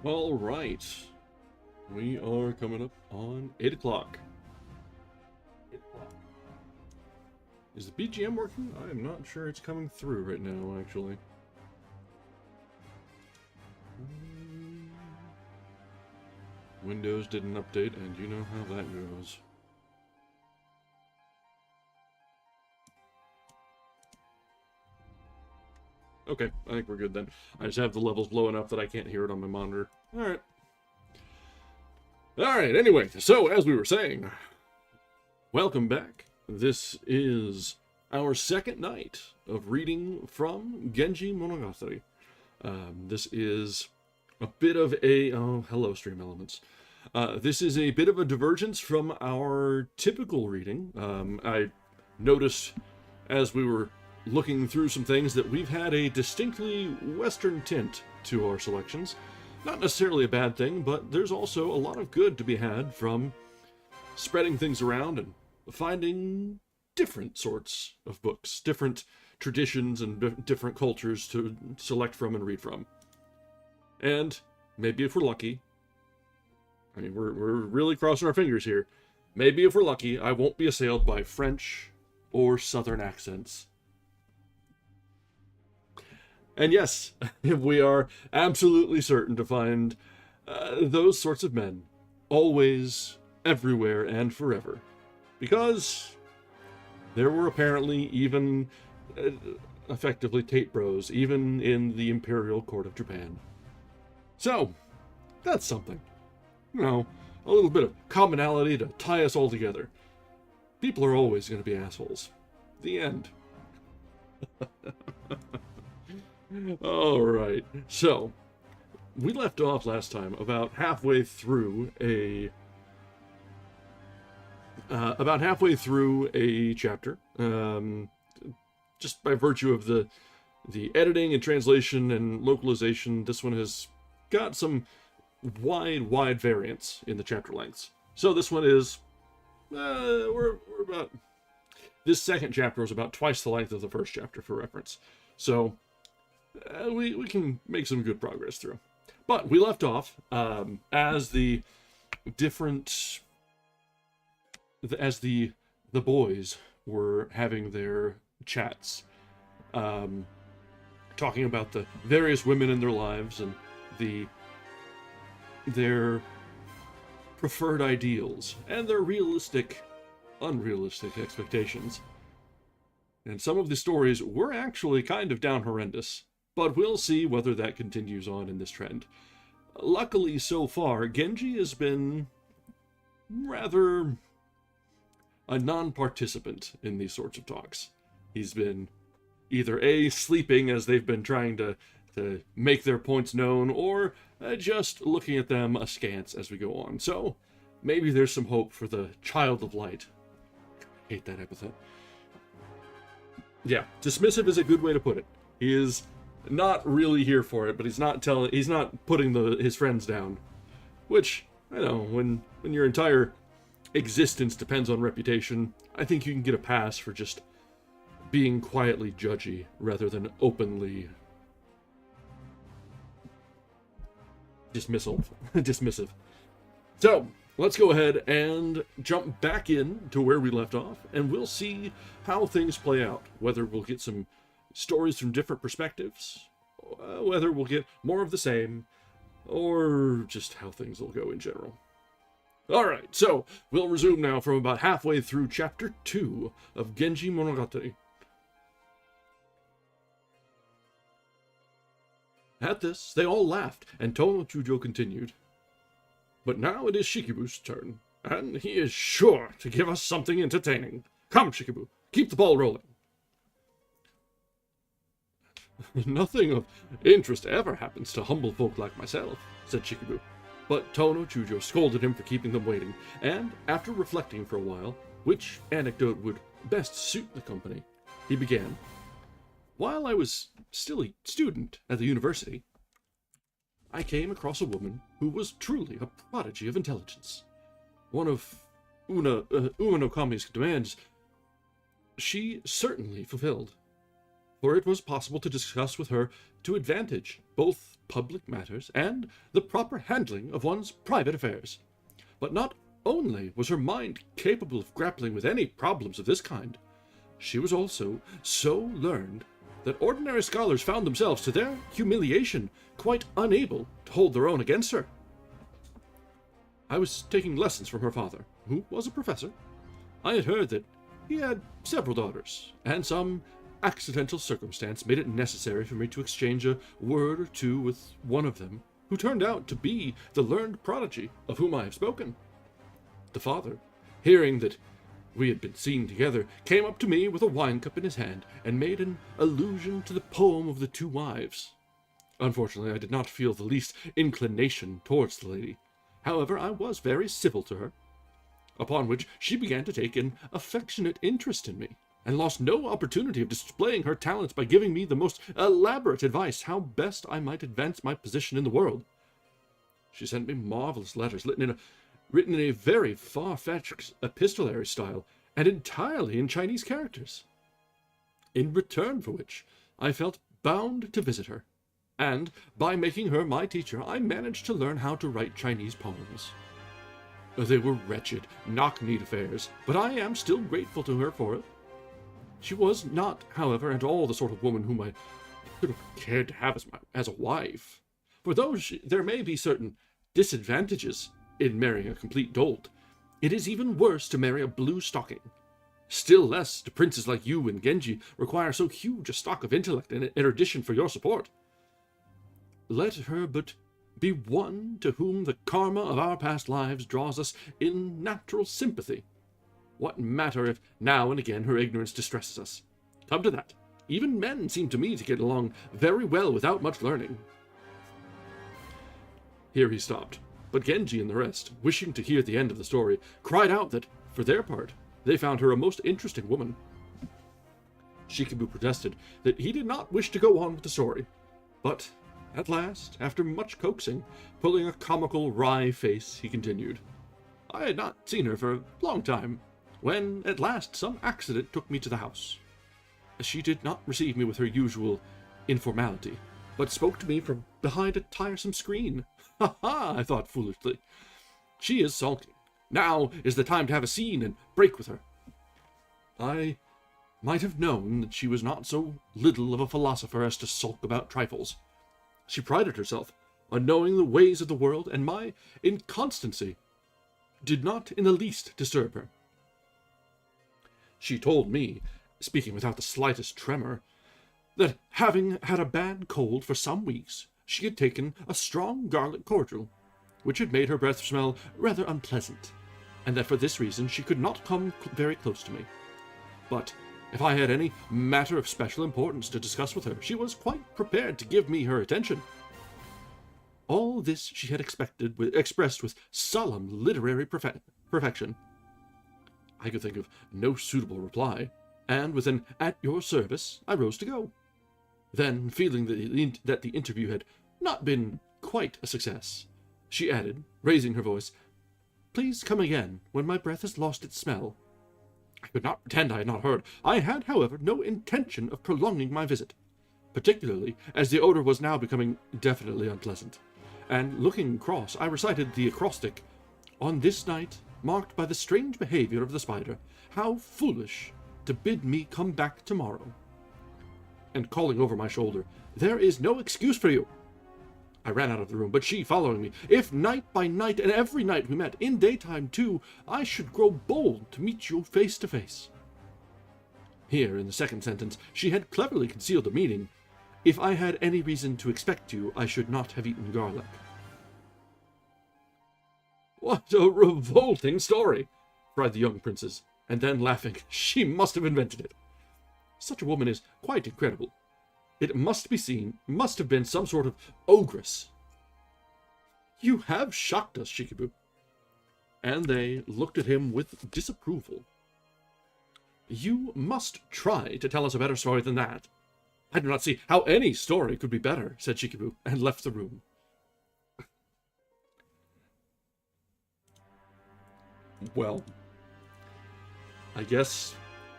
All right. We are coming up on 8 o'clock. 8 o'clock. Is the BGM working? I am not sure it's coming through right now, actually. Windows didn't update, and you know how that goes. Okay, I think we're good then. I just have the levels low enough that I can't hear it on my monitor. Alright. Alright, anyway, so as we were saying, welcome back. This is our second night of reading from Genji Monogatari. This is a bit of a... Oh, hello, Stream Elements. This is a bit of a divergence from our typical reading. I noticed as we were looking through some things that we've had a distinctly Western tint to our selections. Not necessarily a bad thing, but there's also a lot of good to be had from spreading things around and finding different sorts of books, different traditions and different cultures to select from and read from. And maybe if we're lucky, I mean, we're really crossing our fingers here, maybe if we're lucky, I won't be assailed by French or Southern accents. And yes, we are absolutely certain to find those sorts of men, always, everywhere, and forever. Because there were apparently even, effectively, Tate Bros, even in the Imperial Court of Japan. So, that's something. You know, a little bit of commonality to tie us all together. People are always going to be assholes. The end. Alright, so, we left off last time about halfway through a chapter. Just by virtue of the editing and translation and localization, this one has got some wide variance in the chapter lengths. So this one is, we're about, this second chapter was about twice the length of the first chapter for reference. So, we can make some good progress through. But we left off as the boys were having their chats, talking about the various women in their lives and their preferred ideals and their realistic, unrealistic expectations. And some of the stories were actually kind of down horrendous. But we'll see whether that continues on in this trend. Luckily, so far, Genji has been rather a non-participant in these sorts of talks. He's been either A, sleeping as they've been trying to make their points known, or just looking at them askance as we go on. So, maybe there's some hope for the Child of Light. I hate that epithet. Yeah, dismissive is a good way to put it. He is not really here for it, but he's not putting his friends down. Which, I know, when your entire existence depends on reputation, I think you can get a pass for just being quietly judgy rather than openly dismissive. So, let's go ahead and jump back in to where we left off, and we'll see how things play out. Whether we'll get some stories from different perspectives, whether we'll get more of the same, or just how things will go in general. Alright, so we'll resume now from about halfway through Chapter 2 of Genji Monogatari. At this, they all laughed, and Tono Chujo continued. But now it is Shikibu's turn, and he is sure to give us something entertaining. Come, Shikibu, keep the ball rolling. Nothing of interest ever happens to humble folk like myself, said Shikibu. But Tono Chujo scolded him for keeping them waiting, and, after reflecting for a while which anecdote would best suit the company, he began. While I was still a student at the university, I came across a woman who was truly a prodigy of intelligence. One of Umanokami's demands she certainly fulfilled, for it was possible to discuss with her to advantage both public matters and the proper handling of one's private affairs. But not only was her mind capable of grappling with any problems of this kind, she was also so learned that ordinary scholars found themselves, to their humiliation, quite unable to hold their own against her. I was taking lessons from her father, who was a professor. I had heard that he had several daughters, and some accidental circumstance made it necessary for me to exchange a word or two with one of them, who turned out to be the learned prodigy of whom I have spoken. The father, hearing that we had been seen together, came up to me with a wine cup in his hand, and made an allusion to the poem of the two wives. Unfortunately, I did not feel the least inclination towards the lady. However, I was very civil to her, upon which she began to take an affectionate interest in me, and lost no opportunity of displaying her talents by giving me the most elaborate advice how best I might advance my position in the world. She sent me marvelous letters written in a very far-fetched epistolary style, and entirely in Chinese characters, in return for which I felt bound to visit her, and by making her my teacher, I managed to learn how to write Chinese poems. They were wretched, knock-kneed affairs, but I am still grateful to her for it. She was not, however, at all the sort of woman whom I could have cared to have as a wife. For though there may be certain disadvantages in marrying a complete dolt, it is even worse to marry a blue stocking. Still less do princes like you and Genji require so huge a stock of intellect and erudition for your support. Let her but be one to whom the karma of our past lives draws us in natural sympathy. What matter if now and again her ignorance distresses us? Come to that, even men seem to me to get along very well without much learning. Here he stopped, but Genji and the rest, wishing to hear the end of the story, cried out that, for their part, they found her a most interesting woman. Shikibu protested that he did not wish to go on with the story, but at last, after much coaxing, pulling a comical wry face, he continued. I had not seen her for a long time, when at last some accident took me to the house. She did not receive me with her usual informality, but spoke to me from behind a tiresome screen. Ha ha, I thought foolishly. She is sulking. Now is the time to have a scene and break with her. I might have known that she was not so little of a philosopher as to sulk about trifles. She prided herself on knowing the ways of the world, and my inconstancy did not in the least disturb her. She told me, speaking without the slightest tremor, that having had a bad cold for some weeks, she had taken a strong garlic cordial, which had made her breath smell rather unpleasant, and that for this reason she could not come very close to me. But if I had any matter of special importance to discuss with her, she was quite prepared to give me her attention. All this she had expressed with solemn literary perfection. I could think of no suitable reply, and with an "at your service," I rose to go. Then, feeling that the interview had not been quite a success, she added, raising her voice, "Please come again when my breath has lost its smell." I could not pretend I had not heard. I had, however, no intention of prolonging my visit, particularly as the odor was now becoming definitely unpleasant, and looking across, I recited the acrostic, "On this night, marked by the strange behavior of the spider, how foolish to bid me come back tomorrow." And calling over my shoulder, "There is no excuse for you," I ran out of the room, but she following me. If night by night, and every night we met, in daytime too, I should grow bold to meet you face to face. Here, in the second sentence, she had cleverly concealed the meaning. If I had any reason to expect you, I should not have eaten garlic. What a revolting story, cried the young princess, and then laughing, she must have invented it. Such a woman is quite incredible. It must have been some sort of ogress. You have shocked us, Shikibu. And they looked at him with disapproval. You must try to tell us a better story than that. I do not see how any story could be better, said Shikibu, and left the room. Well, I guess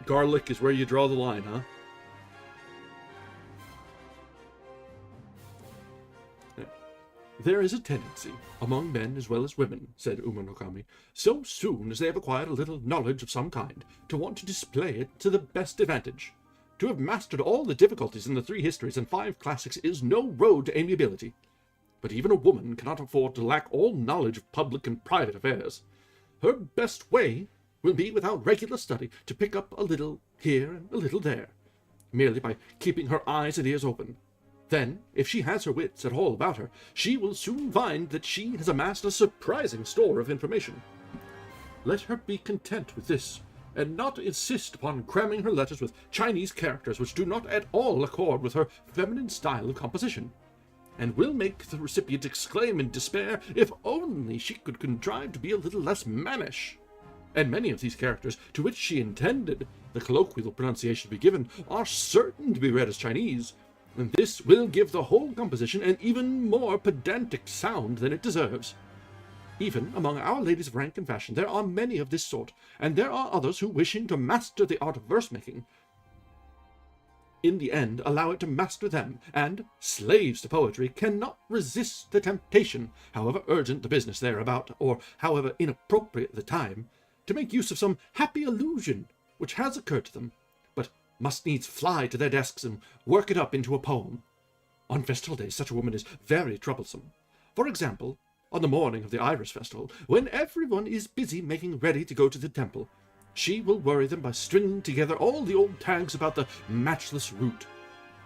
garlic is where you draw the line, huh? There is a tendency, among men as well as women, said Umanokami, so soon as they have acquired a little knowledge of some kind, to want to display it to the best advantage. To have mastered all the difficulties in the 3 histories and 5 classics is no road to amiability. But even a woman cannot afford to lack all knowledge of public and private affairs. Her best way will be, without regular study, to pick up a little here and a little there, merely by keeping her eyes and ears open. Then, if she has her wits at all about her, she will soon find that she has amassed a surprising store of information. Let her be content with this, and not insist upon cramming her letters with Chinese characters which do not at all accord with her feminine style of composition, and will make the recipient exclaim in despair if only she could contrive to be a little less mannish. And many of these characters, to which she intended the colloquial pronunciation to be given, are certain to be read as Chinese, and this will give the whole composition an even more pedantic sound than it deserves. Even among our ladies of rank and fashion there are many of this sort, and there are others who, wishing to master the art of verse-making, in the end allow it to master them, and, slaves to poetry, cannot resist the temptation, however urgent the business thereabout, or however inappropriate the time, to make use of some happy illusion which has occurred to them, but must needs fly to their desks and work it up into a poem. On festival days such a woman is very troublesome. For example, on the morning of the Iris festival, when everyone is busy making ready to go to the temple, she will worry them by stringing together all the old tags about the matchless route.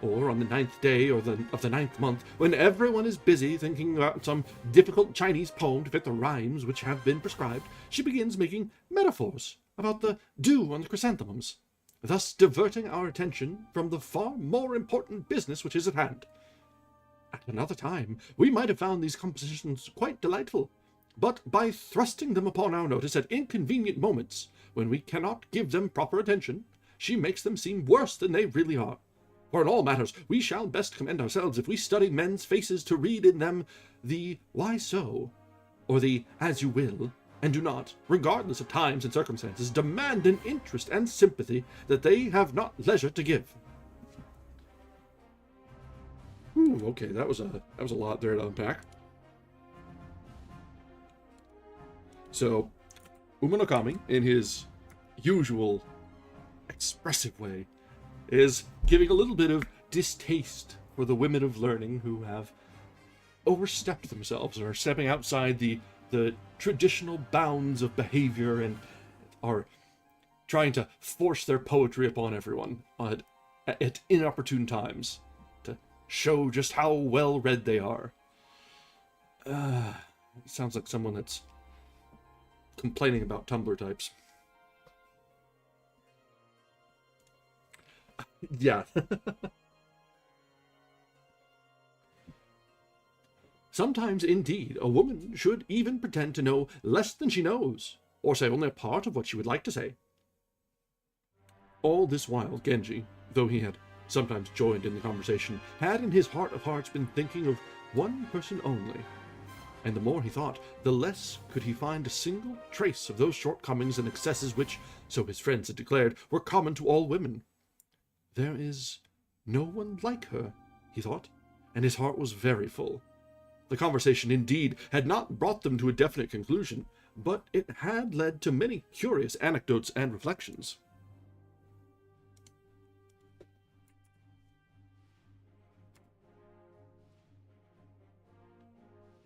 Or on the 9th day of the 9th month, when everyone is busy thinking about some difficult Chinese poem to fit the rhymes which have been prescribed, she begins making metaphors about the dew on the chrysanthemums, thus diverting our attention from the far more important business which is at hand. At another time, we might have found these compositions quite delightful, but by thrusting them upon our notice at inconvenient moments, when we cannot give them proper attention, she makes them seem worse than they really are. For in all matters, we shall best commend ourselves if we study men's faces to read in them the why so, or the as you will, and do not, regardless of times and circumstances, demand an interest and sympathy that they have not leisure to give. Ooh, okay, that was a lot there to unpack. So, Umanokami, in his usual expressive way, is giving a little bit of distaste for the women of learning who have overstepped themselves and are stepping outside the traditional bounds of behavior and are trying to force their poetry upon everyone at inopportune times to show just how well read they are. It sounds like someone that's complaining about Tumblr types. Yeah. Sometimes, indeed, a woman should even pretend to know less than she knows, or say only a part of what she would like to say. All this while, Genji, though he had sometimes joined in the conversation, had in his heart of hearts been thinking of one person only. And the more he thought, the less could he find a single trace of those shortcomings and excesses which, so his friends had declared, were common to all women. There is no one like her, he thought, and his heart was very full. The conversation, indeed, had not brought them to a definite conclusion, but it had led to many curious anecdotes and reflections.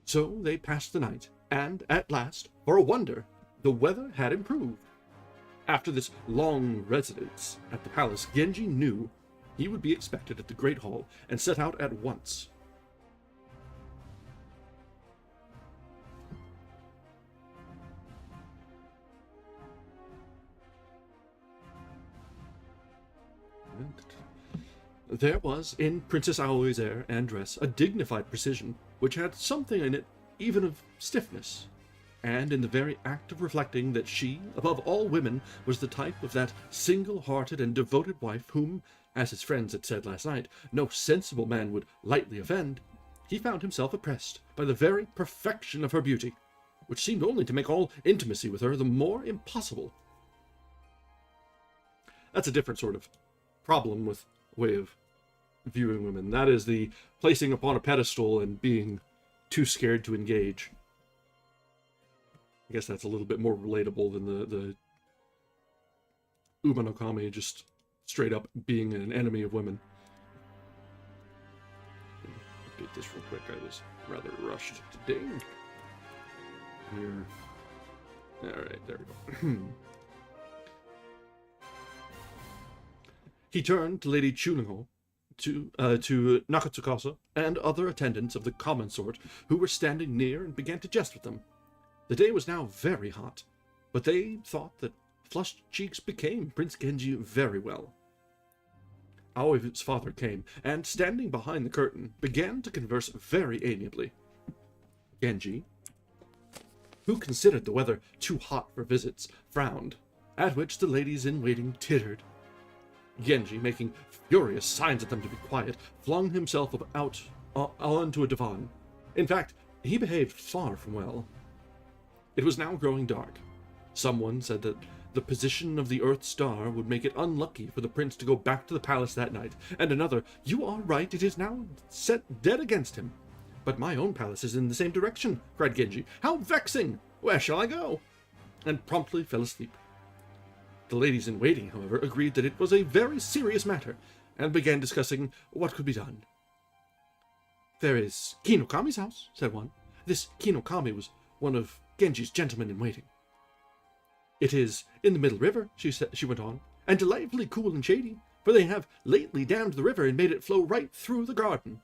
So they passed the night, and at last, for a wonder, the weather had improved. After this long residence at the palace, Genji knew he would be expected at the Great Hall, and set out at once. There was, in Princess Aoi's air and dress, a dignified precision, which had something in it even of stiffness, and in the very act of reflecting that she, above all women, was the type of that single-hearted and devoted wife whom, as his friends had said last night, no sensible man would lightly offend, he found himself oppressed by the very perfection of her beauty, which seemed only to make all intimacy with her the more impossible. That's a different sort of problem with way of viewing women. That is the placing upon a pedestal and being too scared to engage. I guess that's a little bit more relatable than the Uma no Kami just straight up being an enemy of women. Update this real quick. I was rather rushed today. Here. Alright, there we go. He turned to Lady Chunho, to Nakatsukasa, and other attendants of the common sort who were standing near, and began to jest with them. The day was now very hot, but they thought that flushed cheeks became Prince Genji very well. Aoi's father came, and standing behind the curtain, began to converse very amiably. Genji, who considered the weather too hot for visits, frowned, at which the ladies-in-waiting tittered. Genji, making furious signs at them to be quiet, flung himself out onto a divan. In fact, he behaved far from well. It was now growing dark. Someone said that the position of the Earth star would make it unlucky for the prince to go back to the palace that night, and another, "You are right, it is now set dead against him." "But my own palace is in the same direction," cried Genji. "How vexing! Where shall I go?" And promptly fell asleep. The ladies-in-waiting, however, agreed that it was a very serious matter, and began discussing what could be done. "There is Kinokami's house," said one. "This Kinokami was one of Genji's gentlemen-in-waiting. It is in the middle river," she went on, "and delightfully cool and shady, for they have lately dammed the river and made it flow right through the garden."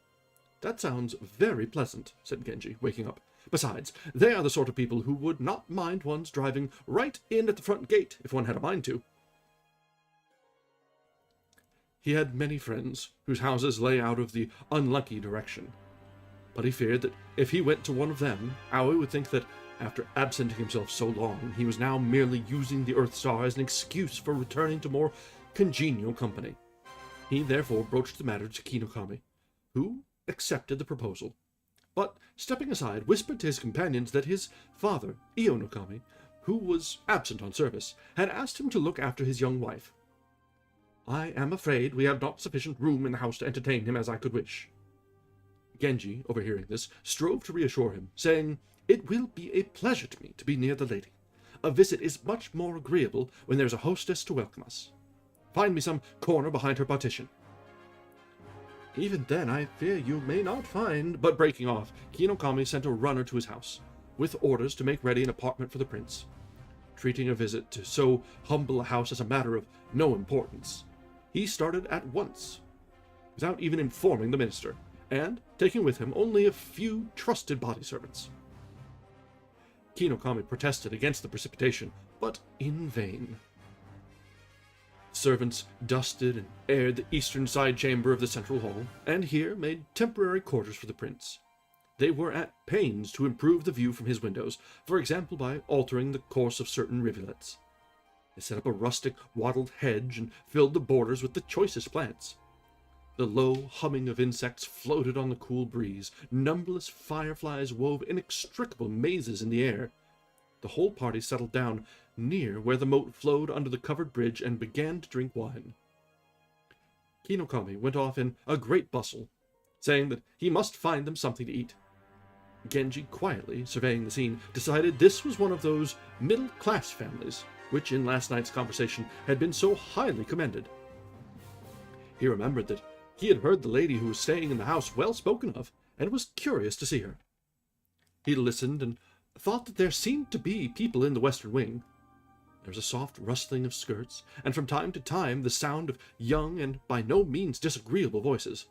"That sounds very pleasant," said Genji, waking up. "Besides, they are the sort of people who would not mind one's driving right in at the front gate, if one had a mind to." He had many friends whose houses lay out of the unlucky direction, but he feared that if he went to one of them, Aoi would think that, after absenting himself so long, he was now merely using the Earth Star as an excuse for returning to more congenial company. He therefore broached the matter to Kinokami, who accepted the proposal, but, stepping aside, whispered to his companions that his father, Io no Kami, who was absent on service, had asked him to look after his young wife. "I am afraid we have not sufficient room in the house to entertain him as I could wish." Genji, overhearing this, strove to reassure him, saying, "It will be a pleasure to me to be near the lady. A visit is much more agreeable when there's a hostess to welcome us. Find me some corner behind her partition." "Even then, I fear you may not find—" But breaking off, Kinokami sent a runner to his house, with orders to make ready an apartment for the prince. Treating a visit to so humble a house as a matter of no importance, he started at once, without even informing the minister, and taking with him only a few trusted body servants. Kinokami protested against the precipitation, but in vain. Servants dusted and aired the eastern side chamber of the central hall, and here made temporary quarters for the prince. They were at pains to improve the view from his windows, for example by altering the course of certain rivulets. They set up a rustic wattled hedge and filled the borders with the choicest plants. The low humming of insects floated on the cool breeze. Numberless fireflies wove inextricable mazes in the air. The whole party settled down near where the moat flowed under the covered bridge and began to drink wine. Kinokami went off in a great bustle, saying that he must find them something to eat. Genji, quietly surveying the scene, decided this was one of those middle-class families which in last night's conversation had been so highly commended. He remembered that he had heard the lady who was staying in the house well spoken of, and was curious to see her. He listened and thought that there seemed to be people in the western wing. There was a soft rustling of skirts, and from time to time the sound of young and by no means disagreeable voices.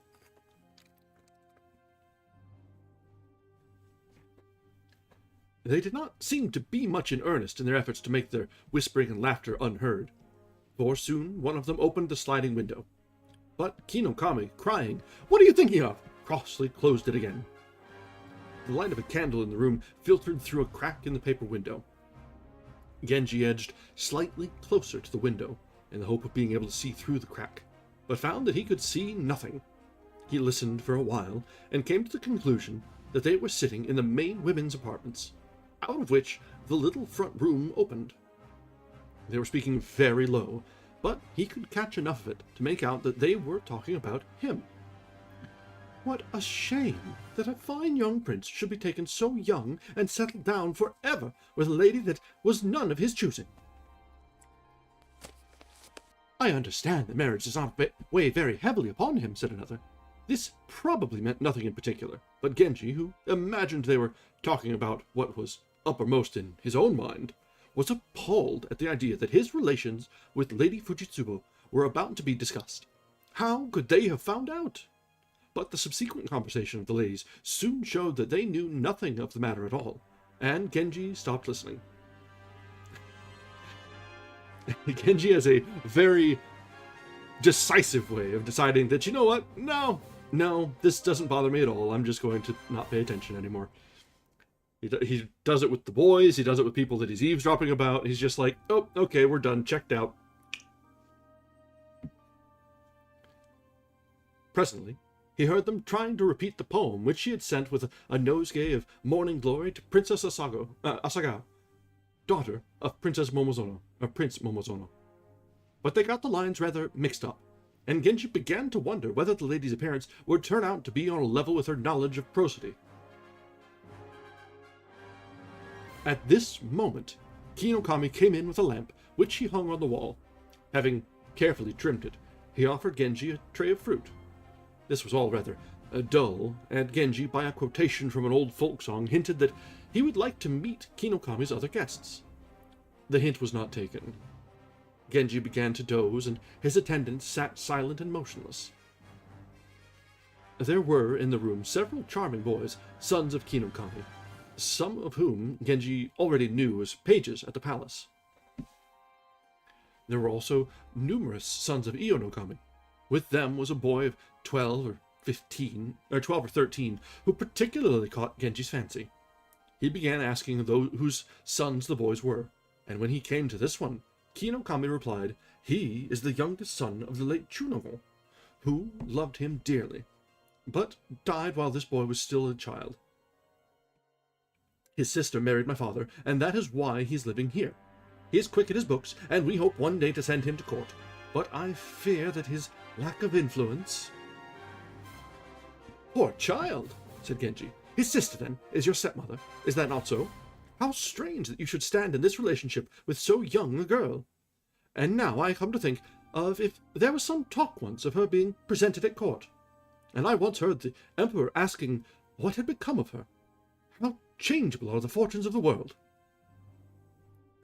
They did not seem to be much in earnest in their efforts to make their whispering and laughter unheard, for soon one of them opened the sliding window. But Kinokami, crying, "What are you thinking of?" crossly closed it again. The light of a candle in the room filtered through a crack in the paper window. Genji edged slightly closer to the window, in the hope of being able to see through the crack, but found that he could see nothing. He listened for a while, and came to the conclusion that they were sitting in the main women's apartments, out of which the little front room opened. They were speaking very low, but he could catch enough of it to make out that they were talking about him. What a shame that a fine young prince should be taken so young and settled down forever with a lady that was none of his choosing. I understand the marriage does not weigh very heavily upon him, said another. This probably meant nothing in particular, but Genji, who imagined they were talking about what was uppermost in his own mind, was appalled at the idea that his relations with Lady Fujitsubo were about to be discussed. How could they have found out? But the subsequent conversation of the ladies soon showed that they knew nothing of the matter at all, and Genji stopped listening. Genji has a very decisive way of deciding that, you know what, no, this doesn't bother me at all, I'm just going to not pay attention anymore. He does it with the boys, he does it with people that he's eavesdropping about, he's just like, oh, okay, we're done, checked out. Presently, he heard them trying to repeat the poem which she had sent with a nosegay of morning glory to Princess Asagao, daughter of Prince Momozono. But they got the lines rather mixed up, and Genji began to wonder whether the lady's appearance would turn out to be on a level with her knowledge of prosody. At this moment, Kinokami came in with a lamp, which he hung on the wall. Having carefully trimmed it, he offered Genji a tray of fruit. This was all rather dull, and Genji, by a quotation from an old folk song, hinted that he would like to meet Kinokami's other guests. The hint was not taken. Genji began to doze, and his attendants sat silent and motionless. There were in the room several charming boys, sons of Kinokami, some of whom Genji already knew as pages at the palace. There were also numerous sons of Ionokami. With them was a boy of 12 or 13, who particularly caught Genji's fancy. He began asking those whose sons the boys were, and when he came to this one, Kinokami replied, he is the youngest son of the late Chunogo, who loved him dearly, but died while this boy was still a child. His sister married my father, and that is why he's living here. He is quick at his books, and we hope one day to send him to court, but I fear that his lack of influence... Poor child, said Genji. His sister, then, is your stepmother. Is that not so? How strange that you should stand in this relationship with so young a girl. And now I come to think of if there was some talk once of her being presented at court. And I once heard the Emperor asking what had become of her. How changeable are the fortunes of the world.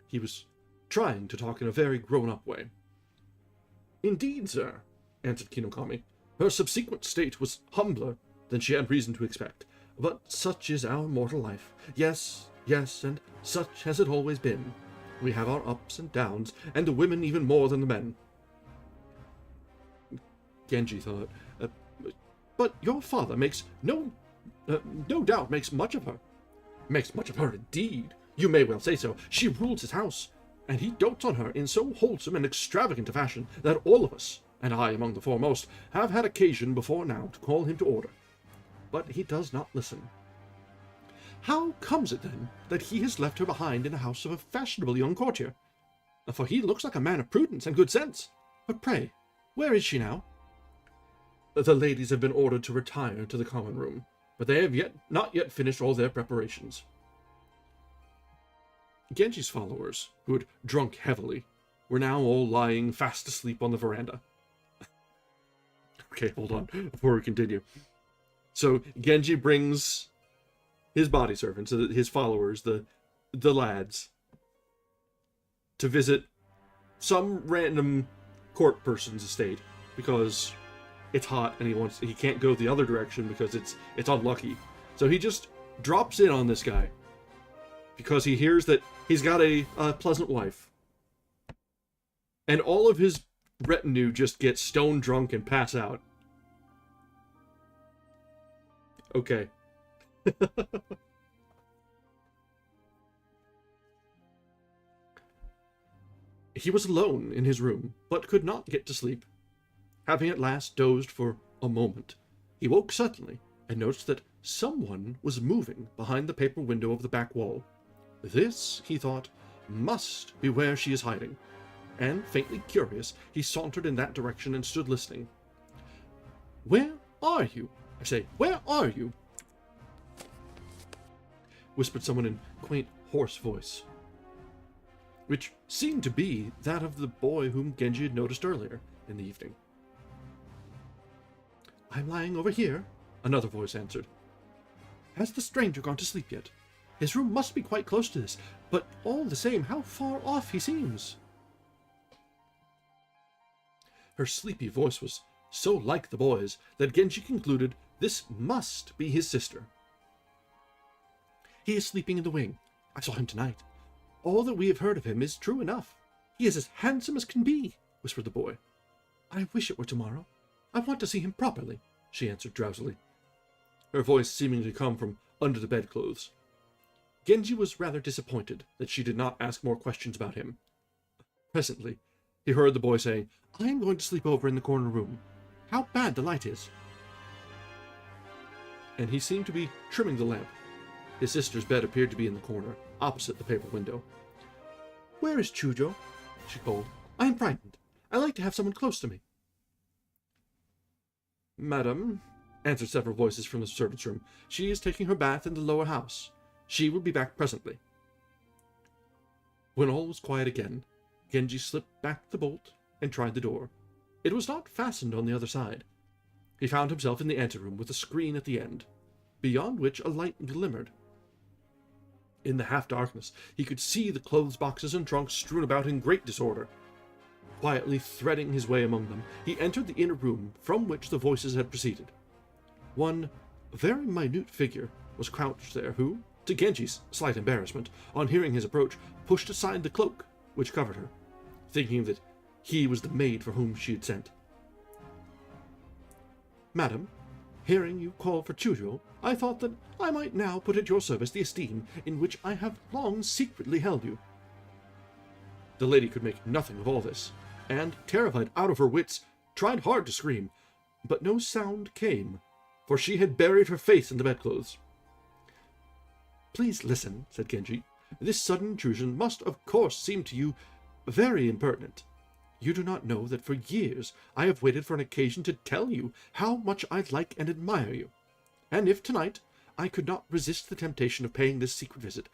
He was trying to talk in a very grown-up way. Indeed, sir, answered Kinokami. Her subsequent state was humbler than she had reason to expect. But such is our mortal life. Yes, and such has it always been. We have our ups and downs, and the women even more than the men. Genji thought, but your father makes no doubt makes much of her. Makes much of her indeed. You may well say so. She rules his house, and he dotes on her in so wholesome and extravagant a fashion that all of us, and I among the foremost, have had occasion before now to call him to order. But he does not listen. How comes it, then, that he has left her behind in the house of a fashionable young courtier? For he looks like a man of prudence and good sense. But pray, where is she now? The ladies have been ordered to retire to the common room, but they have not yet finished all their preparations. Genji's followers, who had drunk heavily, were now all lying fast asleep on the veranda. Okay, hold on, before we continue. So, Genji brings his body servants, his followers, the lads, to visit some random court person's estate, because it's hot and he can't go the other direction because it's unlucky. So he just drops in on this guy, because he hears that he's got a pleasant wife. And all of his retinue just get stone drunk and pass out. Okay. He was alone in his room, but could not get to sleep. Having at last dozed for a moment, he woke suddenly and noticed that someone was moving behind the paper window of the back wall. This, he thought, must be where she is hiding, and, faintly curious, he sauntered in that direction and stood listening. "Where are you?" I say, where are you? Whispered someone in quaint, hoarse voice, which seemed to be that of the boy whom Genji had noticed earlier in the evening. I'm lying over here, another voice answered. Has the stranger gone to sleep yet? His room must be quite close to this, but all the same, how far off he seems. Her sleepy voice was so like the boy's that Genji concluded this must be his sister. He is sleeping in the wing. I saw him tonight. All that we have heard of him is true enough. He is as handsome as can be, whispered the boy. I wish it were tomorrow. I want to see him properly, she answered drowsily, her voice seeming to come from under the bedclothes. Genji was rather disappointed that she did not ask more questions about him. Presently, he heard the boy saying, I am going to sleep over in the corner room. How bad the light is. And he seemed to be trimming the lamp. His sister's bed appeared to be in the corner, opposite the paper window. Where is Chujo? She called. I am frightened. I like to have someone close to me. Madam, answered several voices from the servants' room, she is taking her bath in the lower house. She will be back presently. When all was quiet again, Genji slipped back the bolt and tried the door. It was not fastened on the other side. He found himself in the anteroom with a screen at the end, beyond which a light glimmered. In the half-darkness, he could see the clothes boxes and trunks strewn about in great disorder. Quietly threading his way among them, he entered the inner room from which the voices had proceeded. One very minute figure was crouched there who, to Genji's slight embarrassment, on hearing his approach, pushed aside the cloak which covered her, thinking that he was the maid for whom she had sent. Madam, hearing you call for Chujo, I thought that I might now put at your service the esteem in which I have long secretly held you. The lady could make nothing of all this, and, terrified out of her wits, tried hard to scream, but no sound came, for she had buried her face in the bedclothes. Please listen, said Genji. This sudden intrusion must of course seem to you very impertinent. You do not know that for years I have waited for an occasion to tell you how much I like and admire you. And if tonight I could not resist the temptation of paying this secret visit,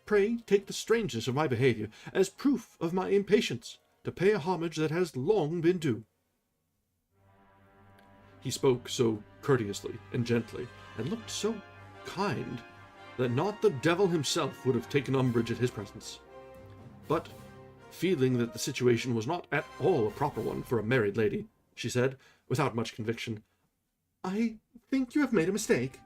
pray take the strangeness of my behavior as proof of my impatience to pay a homage that has long been due. He spoke so courteously and gently, and looked so kind, that not the devil himself would have taken umbrage at his presence. But, feeling that the situation was not at all a proper one for a married lady, she said, without much conviction, I think you have made a mistake.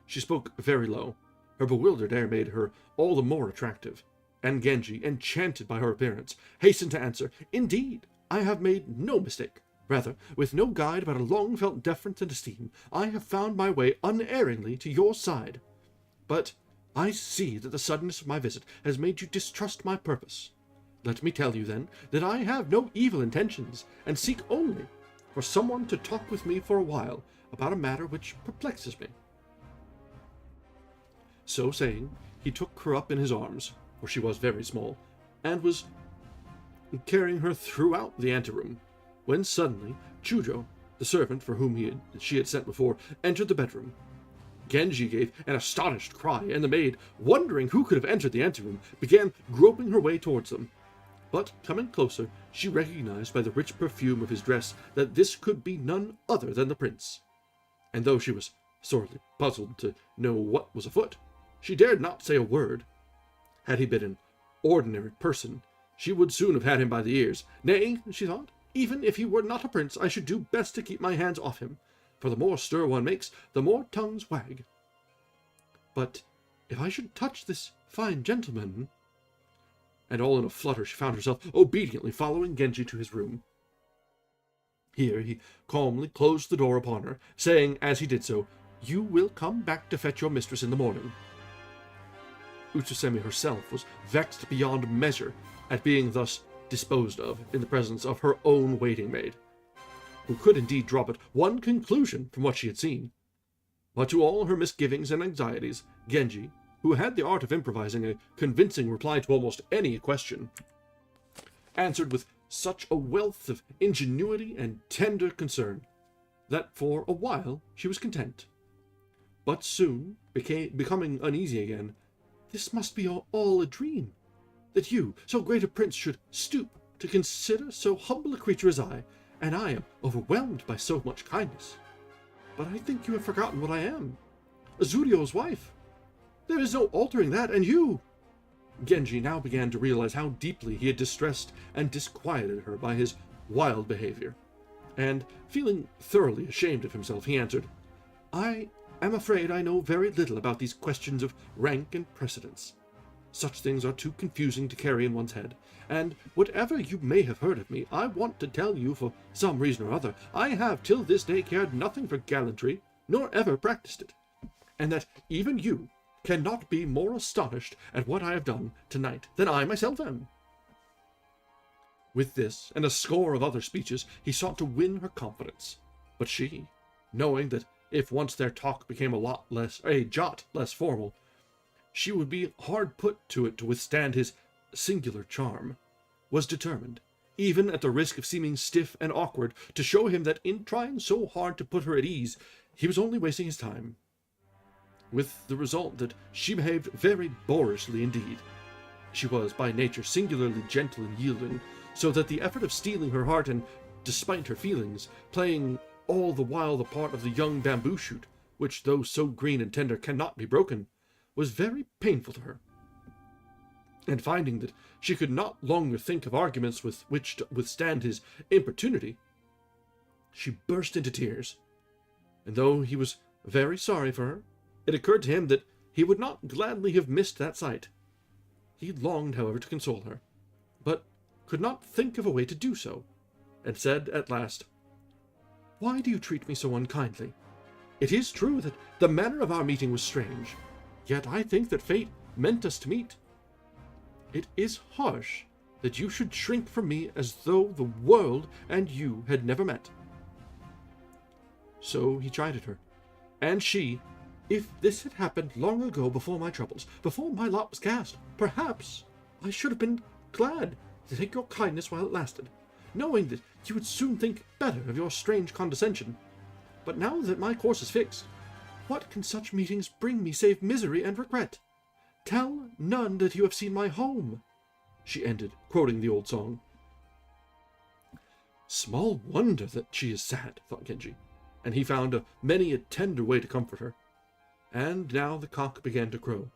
She spoke very low. Her bewildered air made her all the more attractive, and Genji, enchanted by her appearance, hastened to answer, Indeed, I have made no mistake. Rather, with no guide but a long-felt deference and esteem, I have found my way unerringly to your side. But I see that the suddenness of my visit has made you distrust my purpose. Let me tell you, then, that I have no evil intentions, and seek only for someone to talk with me for a while about a matter which perplexes me. So saying, he took her up in his arms, for she was very small, and was carrying her throughout the anteroom, when suddenly Chujo, the servant for whom she had sent before, entered the bedroom. Genji gave an astonished cry, and the maid, wondering who could have entered the anteroom, began groping her way towards them. But, coming closer, she recognized by the rich perfume of his dress that this could be none other than the prince. And though she was sorely puzzled to know what was afoot, she dared not say a word. Had he been an ordinary person, she would soon have had him by the ears. Nay, she thought, even if he were not a prince, I should do best to keep my hands off him, for the more stir one makes, the more tongues wag. But if I should touch this fine gentleman... And all in a flutter she found herself obediently following Genji to his room. Here he calmly closed the door upon her, saying as he did so, You will come back to fetch your mistress in the morning. Utsusemi herself was vexed beyond measure at being thus disposed of in the presence of her own waiting-maid, who could indeed draw but one conclusion from what she had seen. But to all her misgivings and anxieties, Genji, who had the art of improvising a convincing reply to almost any question, answered with such a wealth of ingenuity and tender concern, that for a while she was content, but soon becoming uneasy again. This must be all a dream, that you, so great a prince, should stoop to consider so humble a creature as I, and I am overwhelmed by so much kindness. But I think you have forgotten what I am, Azurio's wife. There is no altering that, and you... Genji now began to realize how deeply he had distressed and disquieted her by his wild behavior, and, feeling thoroughly ashamed of himself, he answered, I am afraid I know very little about these questions of rank and precedence. Such things are too confusing to carry in one's head, and whatever you may have heard of me, I want to tell you, for some reason or other, I have till this day cared nothing for gallantry, nor ever practiced it, and that even you cannot be more astonished at what I have done tonight than I myself am. With this, and a score of other speeches, he sought to win her confidence, but she, knowing that if once their talk became a jot less formal, she would be hard put to it to withstand his singular charm, was determined, even at the risk of seeming stiff and awkward, to show him that in trying so hard to put her at ease, he was only wasting his time, with the result that she behaved very boorishly indeed. She was by nature singularly gentle and yielding, so that the effort of stealing her heart and, despite her feelings, playing all the while the part of the young bamboo shoot, which, though so green and tender, cannot be broken, was very painful to her. And finding that she could not longer think of arguments with which to withstand his importunity, she burst into tears, and though he was very sorry for her, it occurred to him that he would not gladly have missed that sight. He longed, however, to console her, but could not think of a way to do so, and said at last, Why do you treat me so unkindly? It is true that the manner of our meeting was strange, yet I think that fate meant us to meet. It is harsh that you should shrink from me as though the world and you had never met. So he chided her, and she, if this had happened long ago before my troubles, before my lot was cast, perhaps I should have been glad to take your kindness while it lasted, knowing that you would soon think better of your strange condescension. But now that my course is fixed, what can such meetings bring me save misery and regret? Tell none that you have seen my home, she ended, quoting the old song. Small wonder that she is sad, thought Genji, and he found many a tender way to comfort her. And now the cock began to crow.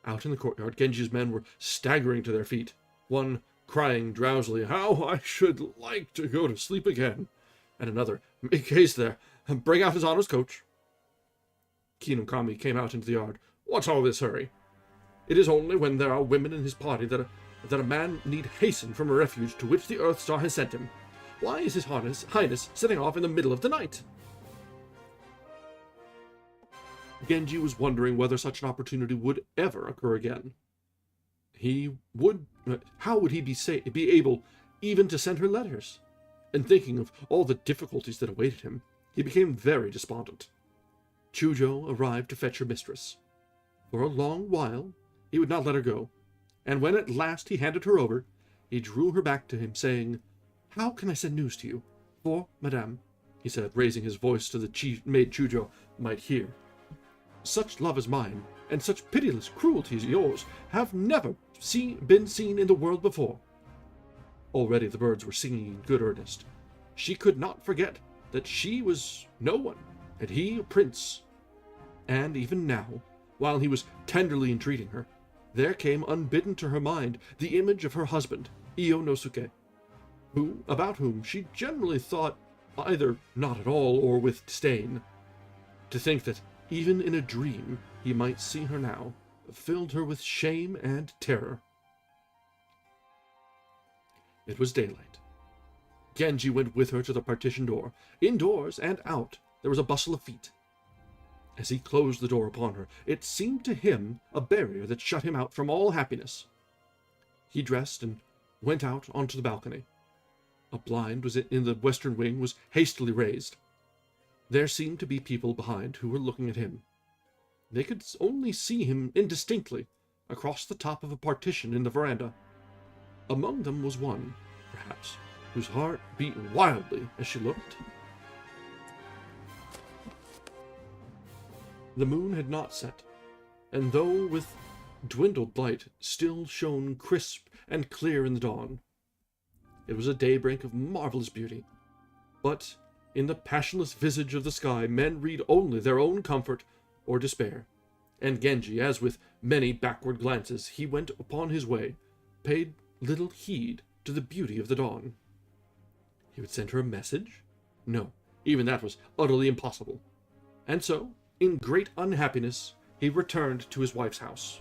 Out in the courtyard, Genji's men were staggering to their feet, one crying drowsily, How I should like to go to sleep again, and another, Make haste there, and bring out his honor's coach. Keen and Kami came out into the yard. What's all this hurry? It is only when there are women in his party that a man need hasten from a refuge to which the Earth Star has sent him. Why is his highness setting off in the middle of the night? Genji was wondering whether such an opportunity would ever occur again. How would he be able even to send her letters? And thinking of all the difficulties that awaited him, he became very despondent. Chujo arrived to fetch her mistress. For a long while, he would not let her go, and when at last he handed her over, he drew her back to him, saying, How can I send news to you? For, madame, he said, raising his voice so that maid Chujo might hear, such love as mine, and such pitiless cruelty as yours, have never been seen in the world before. Already the birds were singing in good earnest. She could not forget that she was no one, and he a prince. And even now, while he was tenderly entreating her, there came unbidden to her mind the image of her husband, Ionosuke, about whom she generally thought either not at all or with disdain. To think that even in a dream he might see her now filled her with shame and terror. It was daylight. Genji went with her to the partition door. Indoors and out there was a bustle of feet. As he closed the door upon her, it seemed to him a barrier that shut him out from all happiness. He dressed and went out onto the balcony. A blind in the western wing was hastily raised. There seemed to be people behind who were looking at him. They could only see him indistinctly across the top of a partition in the veranda. Among them was one, perhaps, whose heart beat wildly as she looked. The moon had not set, and though with dwindled light, still shone crisp and clear in the dawn. It was a daybreak of marvelous beauty, but in the passionless visage of the sky men read only their own comfort or despair, and Genji, as with many backward glances he went upon his way, paid little heed to the beauty of the dawn. He would send her a message? No, even that was utterly impossible. And so, in great unhappiness, he returned to his wife's house.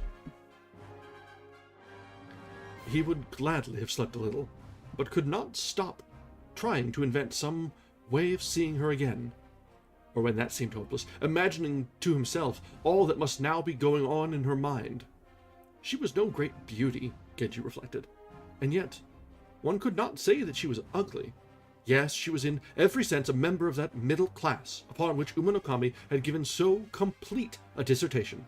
He would gladly have slept a little, but could not stop trying to invent some way of seeing her again. Or when that seemed hopeless, imagining to himself all that must now be going on in her mind. She was no great beauty, Genji reflected, and yet one could not say that she was ugly. Yes, she was in every sense a member of that middle class upon which Umanokami had given so complete a dissertation.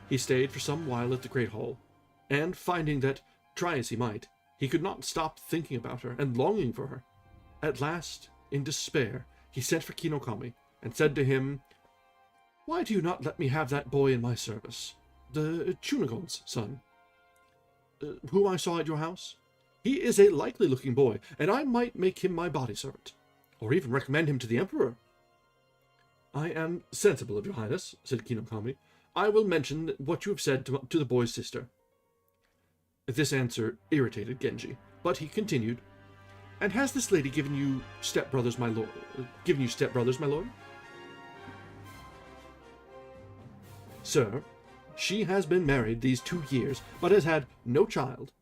He stayed for some while at the Great Hall, and finding that, try as he might, he could not stop thinking about her and longing for her, at last, in despair, he sent for Kinokami and said to him, "Why do you not let me have that boy in my service, the Chunagon's son, whom I saw at your house? He is a likely-looking boy, and I might make him my body servant, or even recommend him to the Emperor." "I am sensible of your highness," said Kinokami. "I will mention what you have said to the boy's sister." This answer irritated Genji, but he continued, "And has this lady given you stepbrothers, my lord? "Sir, she has been married these 2 years, but has had no child.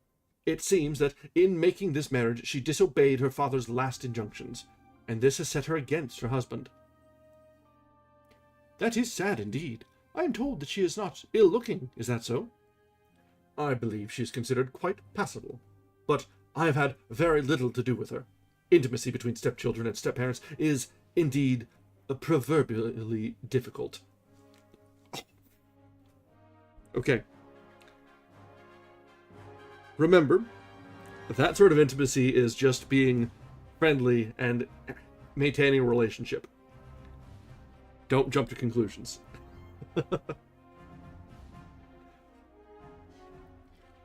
It seems that in making this marriage she disobeyed her father's last injunctions, and this has set her against her husband." "That is sad indeed. I am told that she is not ill-looking. Is that so?" "I believe she is considered quite passable, but I have had very little to do with her. Intimacy between stepchildren and stepparents is, indeed, proverbially difficult." Okay. Remember, that sort of intimacy is just being friendly and maintaining a relationship. Don't jump to conclusions.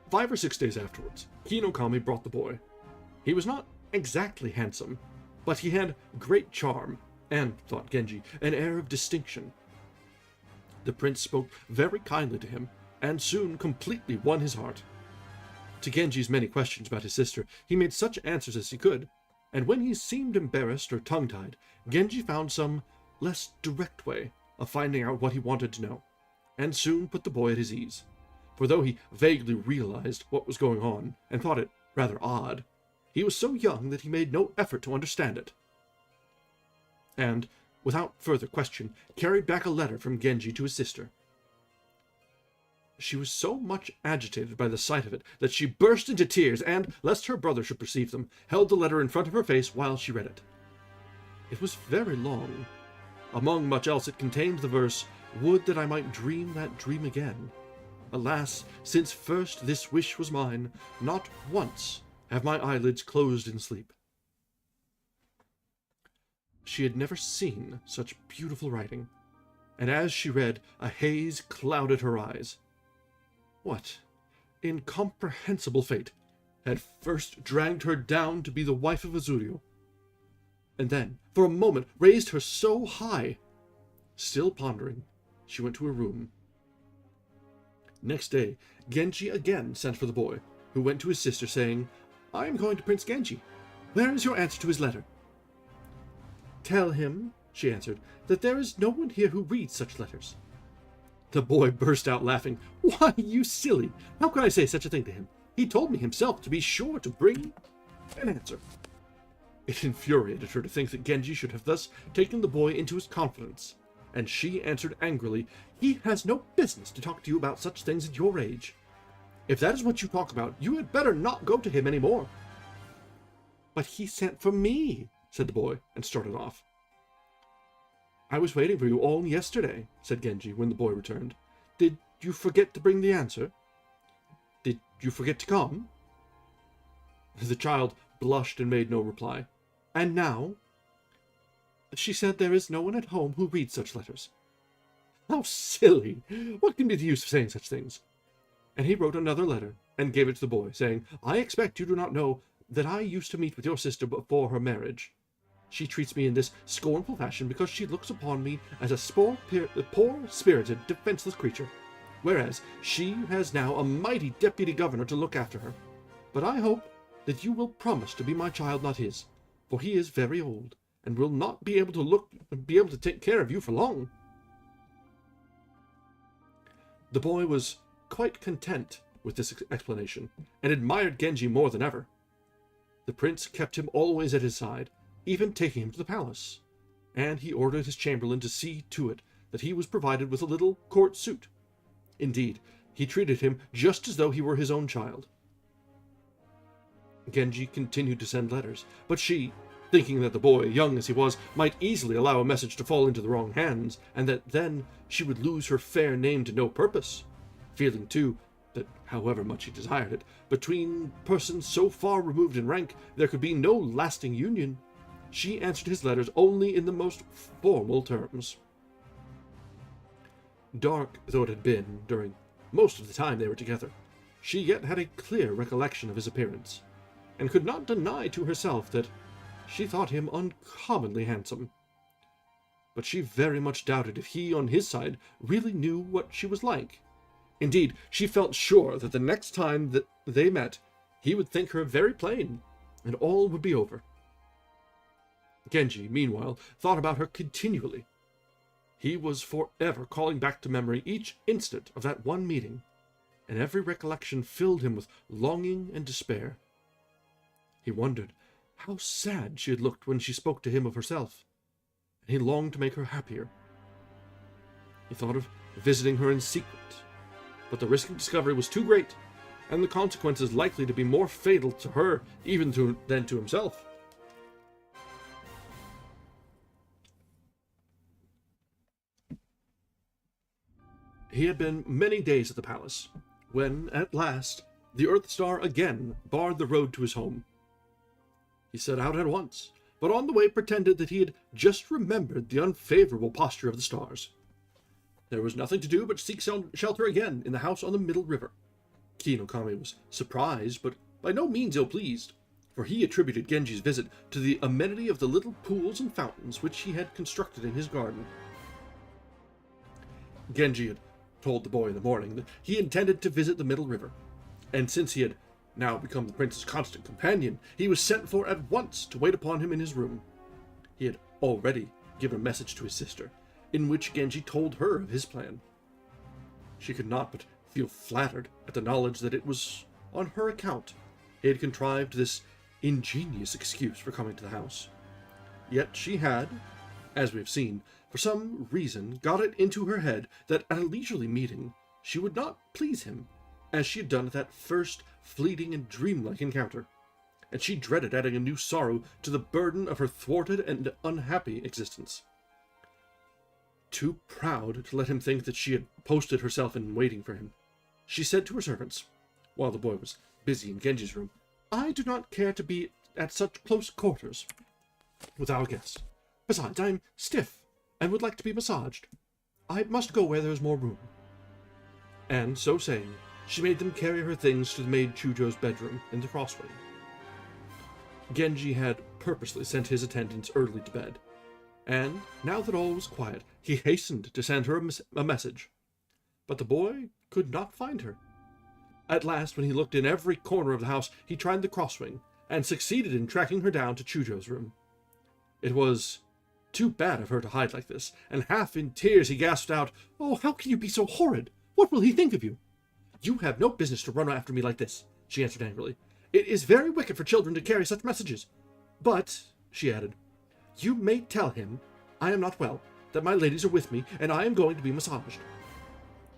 5 or 6 days afterwards, Kinokami brought the boy. He was not exactly handsome, but he had great charm, and, thought Genji, an air of distinction. The prince spoke very kindly to him, and soon completely won his heart. To Genji's many questions about his sister, he made such answers as he could, and when he seemed embarrassed or tongue-tied, Genji found some less direct way of finding out what he wanted to know, and soon put the boy at his ease. For though he vaguely realized what was going on, and thought it rather odd, he was so young that he made no effort to understand it, and, without further question, carried back a letter from Genji to his sister. She was so much agitated by the sight of it that she burst into tears, and, lest her brother should perceive them, held the letter in front of her face while she read it. It was very long. Among much else it contained the verse, "Would that I might dream that dream again. Alas, since first this wish was mine, not once have my eyelids closed in sleep." She had never seen such beautiful writing, and as she read, a haze clouded her eyes. What incomprehensible fate had first dragged her down to be the wife of Azurio, and then, for a moment, raised her so high? Still pondering, she went to her room. Next day, Genji again sent for the boy, who went to his sister, saying, "I am going to Prince Genji. Where is your answer to his letter?" "Tell him," she answered, "that there is no one here who reads such letters." The boy burst out laughing. "Why, you silly! How could I say such a thing to him? He told me himself to be sure to bring an answer." It infuriated her to think that Genji should have thus taken the boy into his confidence, and she answered angrily, "He has no business to talk to you about such things at your age. If that is what you talk about, you had better not go to him any more." "But he sent for me," said the boy, and started off. "I was waiting for you all yesterday," said Genji, when the boy returned. "Did you forget to bring the answer? Did you forget to come?" The child blushed and made no reply. "And now?" "She said there is no one at home who reads such letters. How silly! What can be the use of saying such things? And he wrote another letter, and gave it to the boy, saying, I expect you do not know that I used to meet with your sister before her marriage. She treats me in this scornful fashion because she looks upon me as a poor-spirited, defenseless creature, whereas she has now a mighty deputy governor to look after her. But I hope that you will promise to be my child, not his, for he is very old, and will not be able to take care of you for long. The boy was quite content with this explanation, and admired Genji more than ever. The prince kept him always at his side, even taking him to the palace, and he ordered his chamberlain to see to it that he was provided with a little court suit. Indeed, he treated him just as though he were his own child. Genji continued to send letters, but she, thinking that the boy, young as he was, might easily allow a message to fall into the wrong hands, and that then she would lose her fair name to no purpose, feeling, too, that, however much he desired it, between persons so far removed in rank, there could be no lasting union, she answered his letters only in the most formal terms. Dark though it had been during most of the time they were together, she yet had a clear recollection of his appearance, and could not deny to herself that she thought him uncommonly handsome. But she very much doubted if he, on his side, really knew what she was like. Indeed, she felt sure that the next time that they met, he would think her very plain, and all would be over. Genji, meanwhile, thought about her continually. He was forever calling back to memory each instant of that one meeting, and every recollection filled him with longing and despair. He wondered how sad she had looked when she spoke to him of herself, and he longed to make her happier. He thought of visiting her in secret, but the risk of discovery was too great, and the consequences likely to be more fatal to her than to himself. He had been many days at the palace, when, at last, the Earth Star again barred the road to his home. He set out at once, but on the way pretended that he had just remembered the unfavorable posture of the stars. There was nothing to do but seek shelter again in the house on the middle river. Ki no Kami was surprised, but by no means ill-pleased, for he attributed Genji's visit to the amenity of the little pools and fountains which he had constructed in his garden. Genji had told the boy in the morning that he intended to visit the middle river, and since he had now become the prince's constant companion, he was sent for at once to wait upon him in his room. He had already given a message to his sister, in which Genji told her of his plan. She could not but feel flattered at the knowledge that it was on her account he had contrived this ingenious excuse for coming to the house. Yet she had, as we have seen, for some reason got it into her head that at a leisurely meeting she would not please him, as she had done at that first fleeting and dreamlike encounter, and she dreaded adding a new sorrow to the burden of her thwarted and unhappy existence. Too proud to let him think that she had posted herself in waiting for him, she said to her servants, while the boy was busy in Genji's room, I do not care to be at such close quarters with our guest. Besides, I am stiff, and would like to be massaged. I must go where there is more room. And, so saying, she made them carry her things to the maid Chujo's bedroom in the crossway. Genji had purposely sent his attendants early to bed, and, now that all was quiet, he hastened to send her a message. But the boy could not find her. At last, when he looked in every corner of the house, he tried the crosswing, and succeeded in tracking her down to Chujo's room. It was too bad of her to hide like this, and half in tears he gasped out, Oh, how can you be so horrid? What will he think of you? You have no business to run after me like this, she answered angrily. It is very wicked for children to carry such messages. But, she added, you may tell him I am not well, that my ladies are with me, and I am going to be massaged.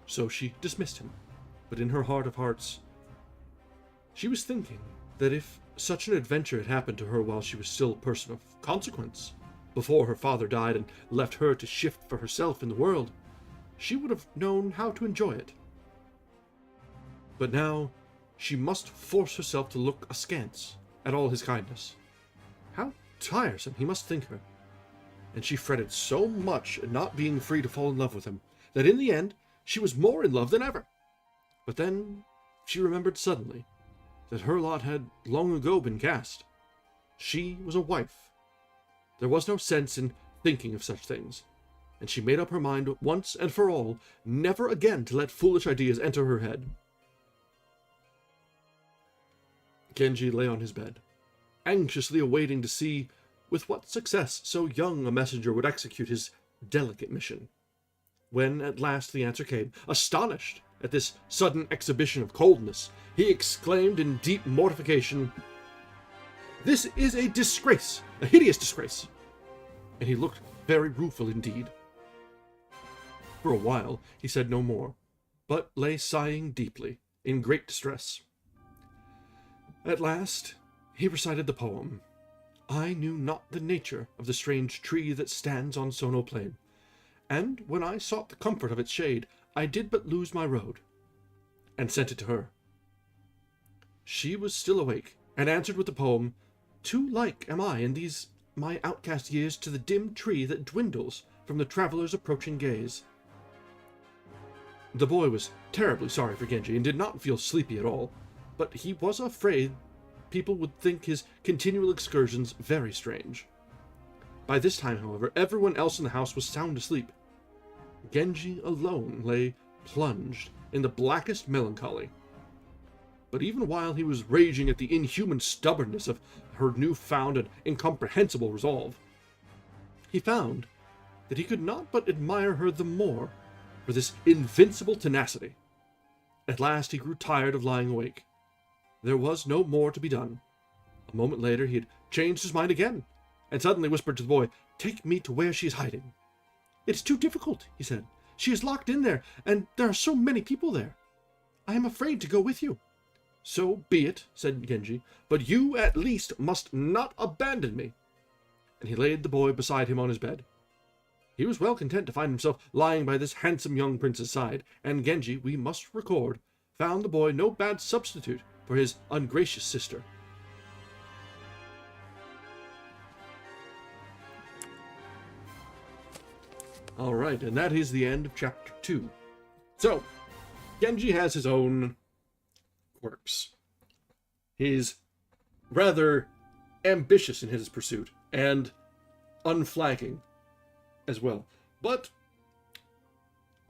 So she dismissed him, but in her heart of hearts, she was thinking that if such an adventure had happened to her while she was still a person of consequence, before her father died and left her to shift for herself in the world, she would have known how to enjoy it. But now she must force herself to look askance at all his kindness. How tiresome he must think her. And she fretted so much at not being free to fall in love with him, that in the end she was more in love than ever. But then she remembered suddenly that her lot had long ago been cast. She was a wife. There was no sense in thinking of such things, and she made up her mind once and for all never again to let foolish ideas enter her head. Genji lay on his bed, anxiously awaiting to see with what success so young a messenger would execute his delicate mission. When at last the answer came, astonished at this sudden exhibition of coldness, he exclaimed in deep mortification, "This is a disgrace, a hideous disgrace!" And he looked very rueful indeed. For a while he said no more, but lay sighing deeply, in great distress. At last he recited the poem, "I knew not the nature of the strange tree that stands on Sono Plain, and when I sought the comfort of its shade, I did but lose my road," and sent it to her. She was still awake, and answered with the poem, "Too like am I in these my outcast years to the dim tree that dwindles from the traveler's approaching gaze." The boy was terribly sorry for Genji, and did not feel sleepy at all, but he was afraid people would think his continual excursions very strange. By this time, however, everyone else in the house was sound asleep. Genji alone lay plunged in the blackest melancholy. But even while he was raging at the inhuman stubbornness of her new-found and incomprehensible resolve, he found that he could not but admire her the more for this invincible tenacity. At last he grew tired of lying awake. There was no more to be done. A moment later he had changed his mind again, and suddenly whispered to the boy, "Take me to where she is hiding." "It is too difficult," he said. "She is locked in there, and there are so many people there. I am afraid to go with you." "So be it," said Genji, "but you at least must not abandon me." And he laid the boy beside him on his bed. He was well content to find himself lying by this handsome young prince's side, and Genji, we must record, found the boy no bad substitute for his ungracious sister. Alright, and that is the end of chapter 2. So, Genji has his own quirks. He's rather ambitious in his pursuit, and unflagging as well. But,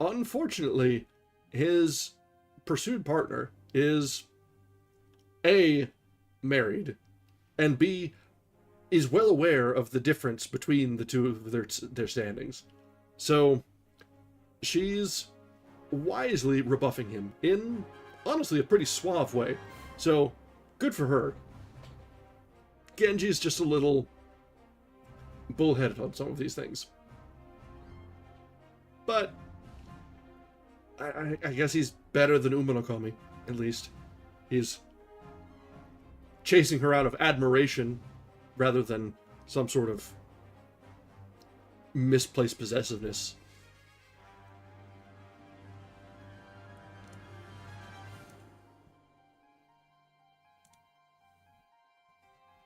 unfortunately, his pursued partner is A, married, and B, is well aware of the difference between the two of their standings. So, she's wisely rebuffing him in, honestly, a pretty suave way. So, good for her. Genji's just a little bullheaded on some of these things. But, I guess he's better than Umanokami, at least. He's chasing her out of admiration rather than some sort of misplaced possessiveness.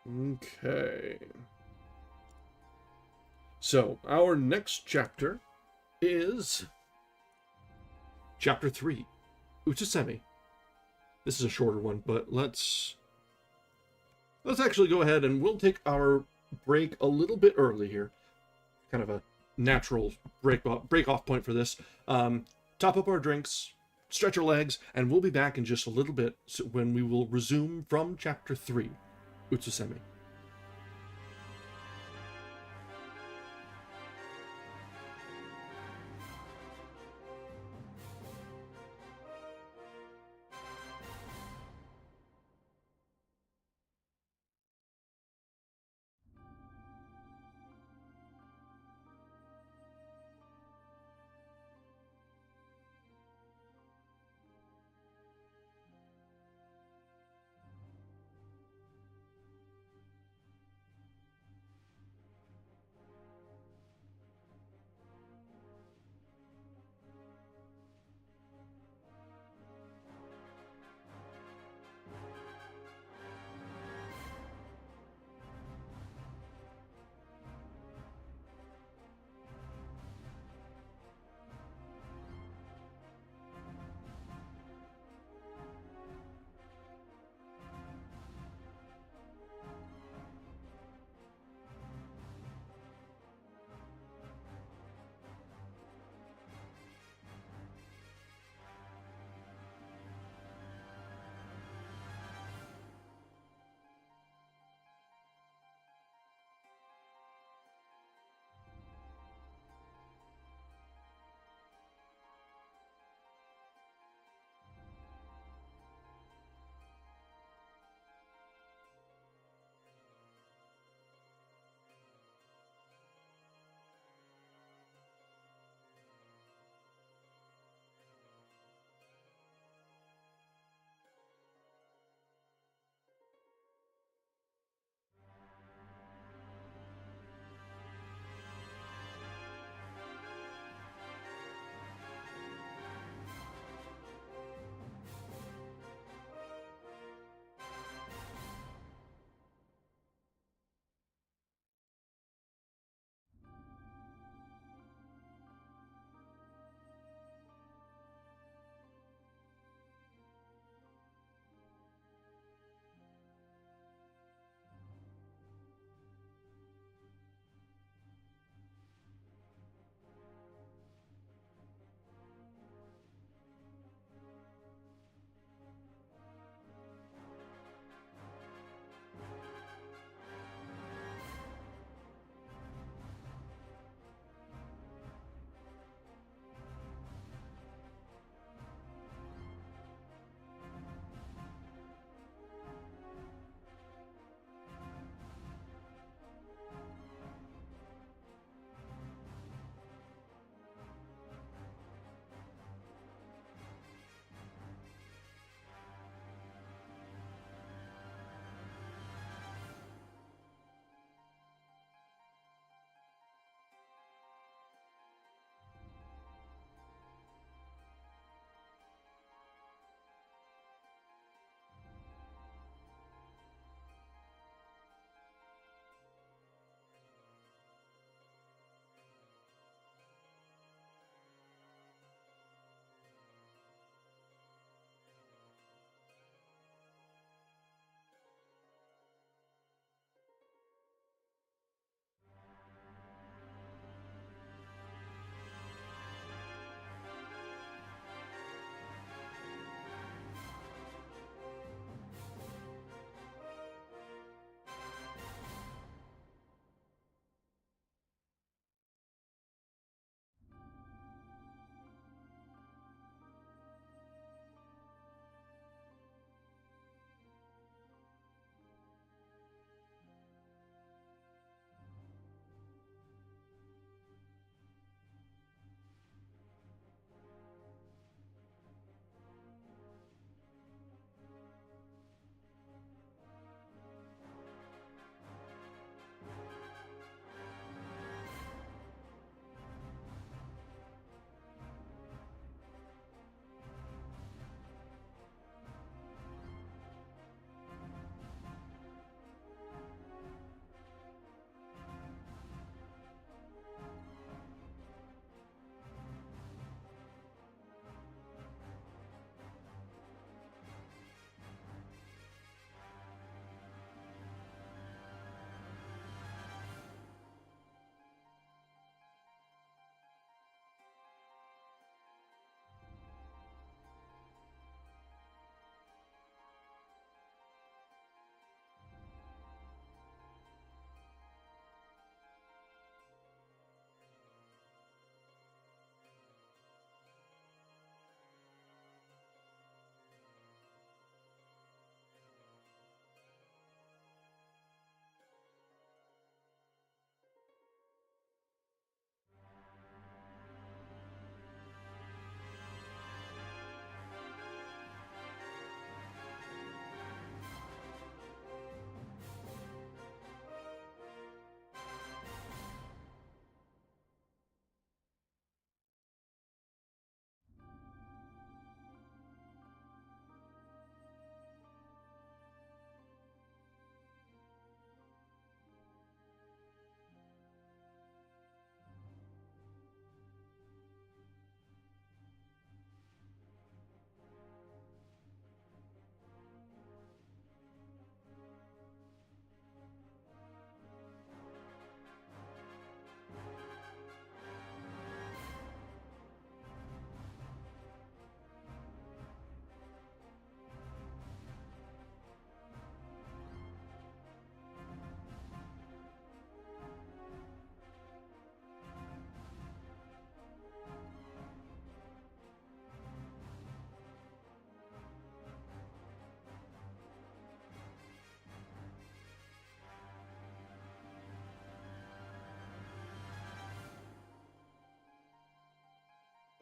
Okay. So, our next chapter is Chapter 3, Utsusemi. This is a shorter one, but let's actually go ahead and we'll take our break a little bit early here. Kind of a natural break-off point for this. Top up our drinks, stretch our legs, and we'll be back in just a little bit when we will resume from Chapter 3, Utsusemi.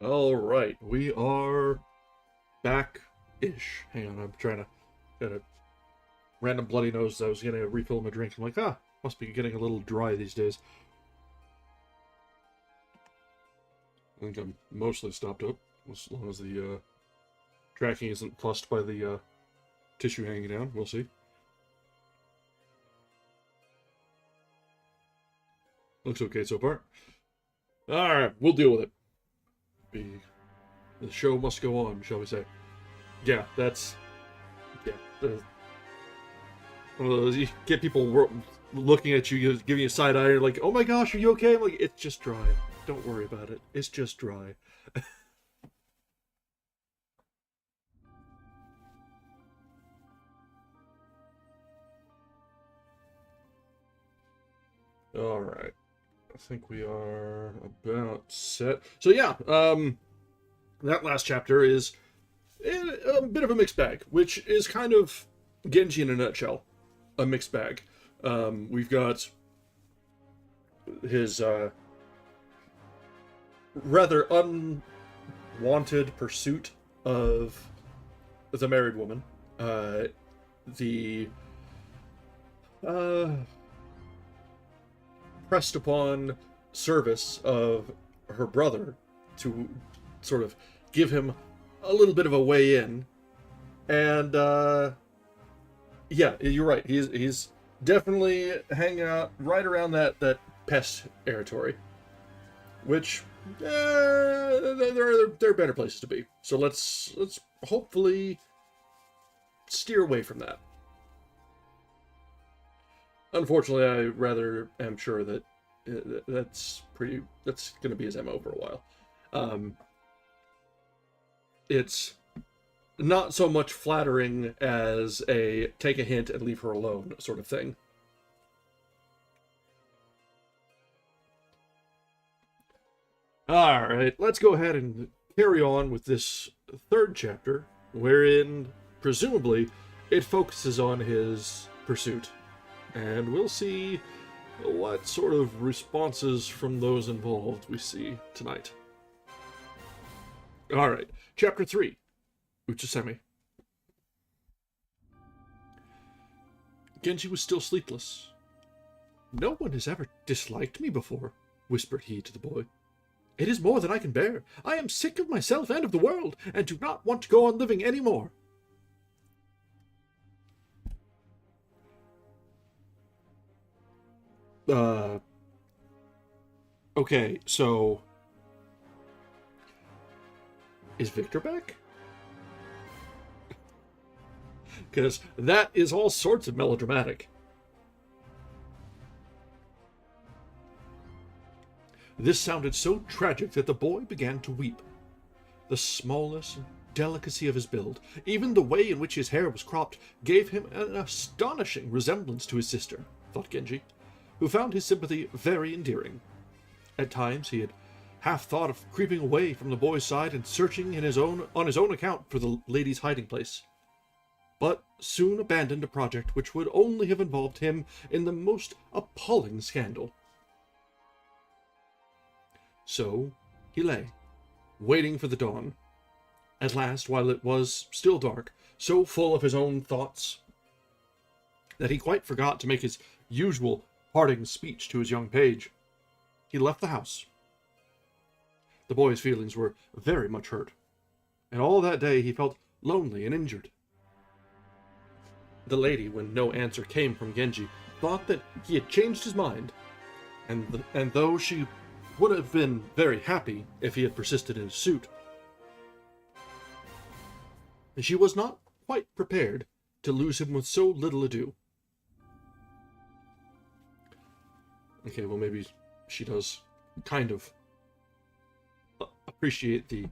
All right, we are back-ish. Hang on, I'm trying to get a random bloody nose. I was getting a refill of my drink. I'm like, must be getting a little dry these days. I think I'm mostly stopped up, as long as the tracking isn't plussed by the tissue hanging down. We'll see. Looks okay so far. Alright, we'll deal with it. The show must go on, shall we say. Yeah, that's... Yeah. One of those, you get people looking at you, giving you a side eye, like, oh my gosh, are you okay? I'm like, it's just dry. Don't worry about it. It's just dry. Alright. I think we are about set. So yeah, that last chapter is a bit of a mixed bag, which is kind of Genji in a nutshell. A mixed bag. We've got his rather unwanted pursuit of the married woman. The pressed upon service of her brother to sort of give him a little bit of a way in. And yeah, you're right. He's definitely hanging out right around that pest territory, which there are better places to be. So let's hopefully steer away from that. Unfortunately, I rather am sure that that's going to be his MO for a while. It's not so much flattering as a take a hint and leave her alone sort of thing. Alright, let's go ahead and carry on with this third chapter, wherein, presumably, it focuses on his pursuit. And we'll see what sort of responses from those involved we see tonight. Alright, Chapter 3, Uchisemi. Genji was still sleepless. "No one has ever disliked me before," whispered he to the boy. "It is more than I can bear. I am sick of myself and of the world, and do not want to go on living any more." Okay, so... Is Victor back? Because that is all sorts of melodramatic. This sounded so tragic that the boy began to weep. The smallness and delicacy of his build, even the way in which his hair was cropped, gave him an astonishing resemblance to his sister, thought Genji, who found his sympathy very endearing. At times he had half thought of creeping away from the boy's side and searching on his own account for the lady's hiding place, but soon abandoned a project which would only have involved him in the most appalling scandal. So he lay, waiting for the dawn. At last, while it was still dark, so full of his own thoughts that he quite forgot to make his usual parting speech to his young page, he left the house. The boy's feelings were very much hurt, and all that day he felt lonely and injured. The lady, when no answer came from Genji, thought that he had changed his mind, and though she would have been very happy if he had persisted in his suit, she was not quite prepared to lose him with so little ado. Okay, well, maybe she does kind of appreciate the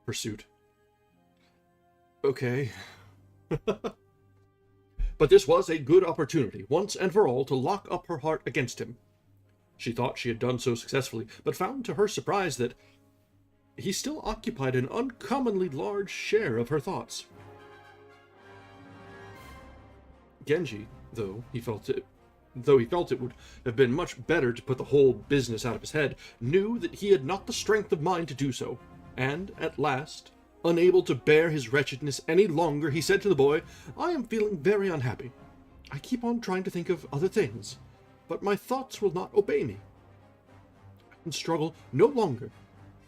pursuit. Okay. But this was a good opportunity, once and for all, to lock up her heart against him. She thought she had done so successfully, but found to her surprise that he still occupied an uncommonly large share of her thoughts. Genji, though he felt it would have been much better to put the whole business out of his head, knew that he had not the strength of mind to do so, and at last, unable to bear his wretchedness any longer, he said to the boy, "I am feeling very unhappy. I keep on trying to think of other things, but my thoughts will not obey me. I can struggle no longer.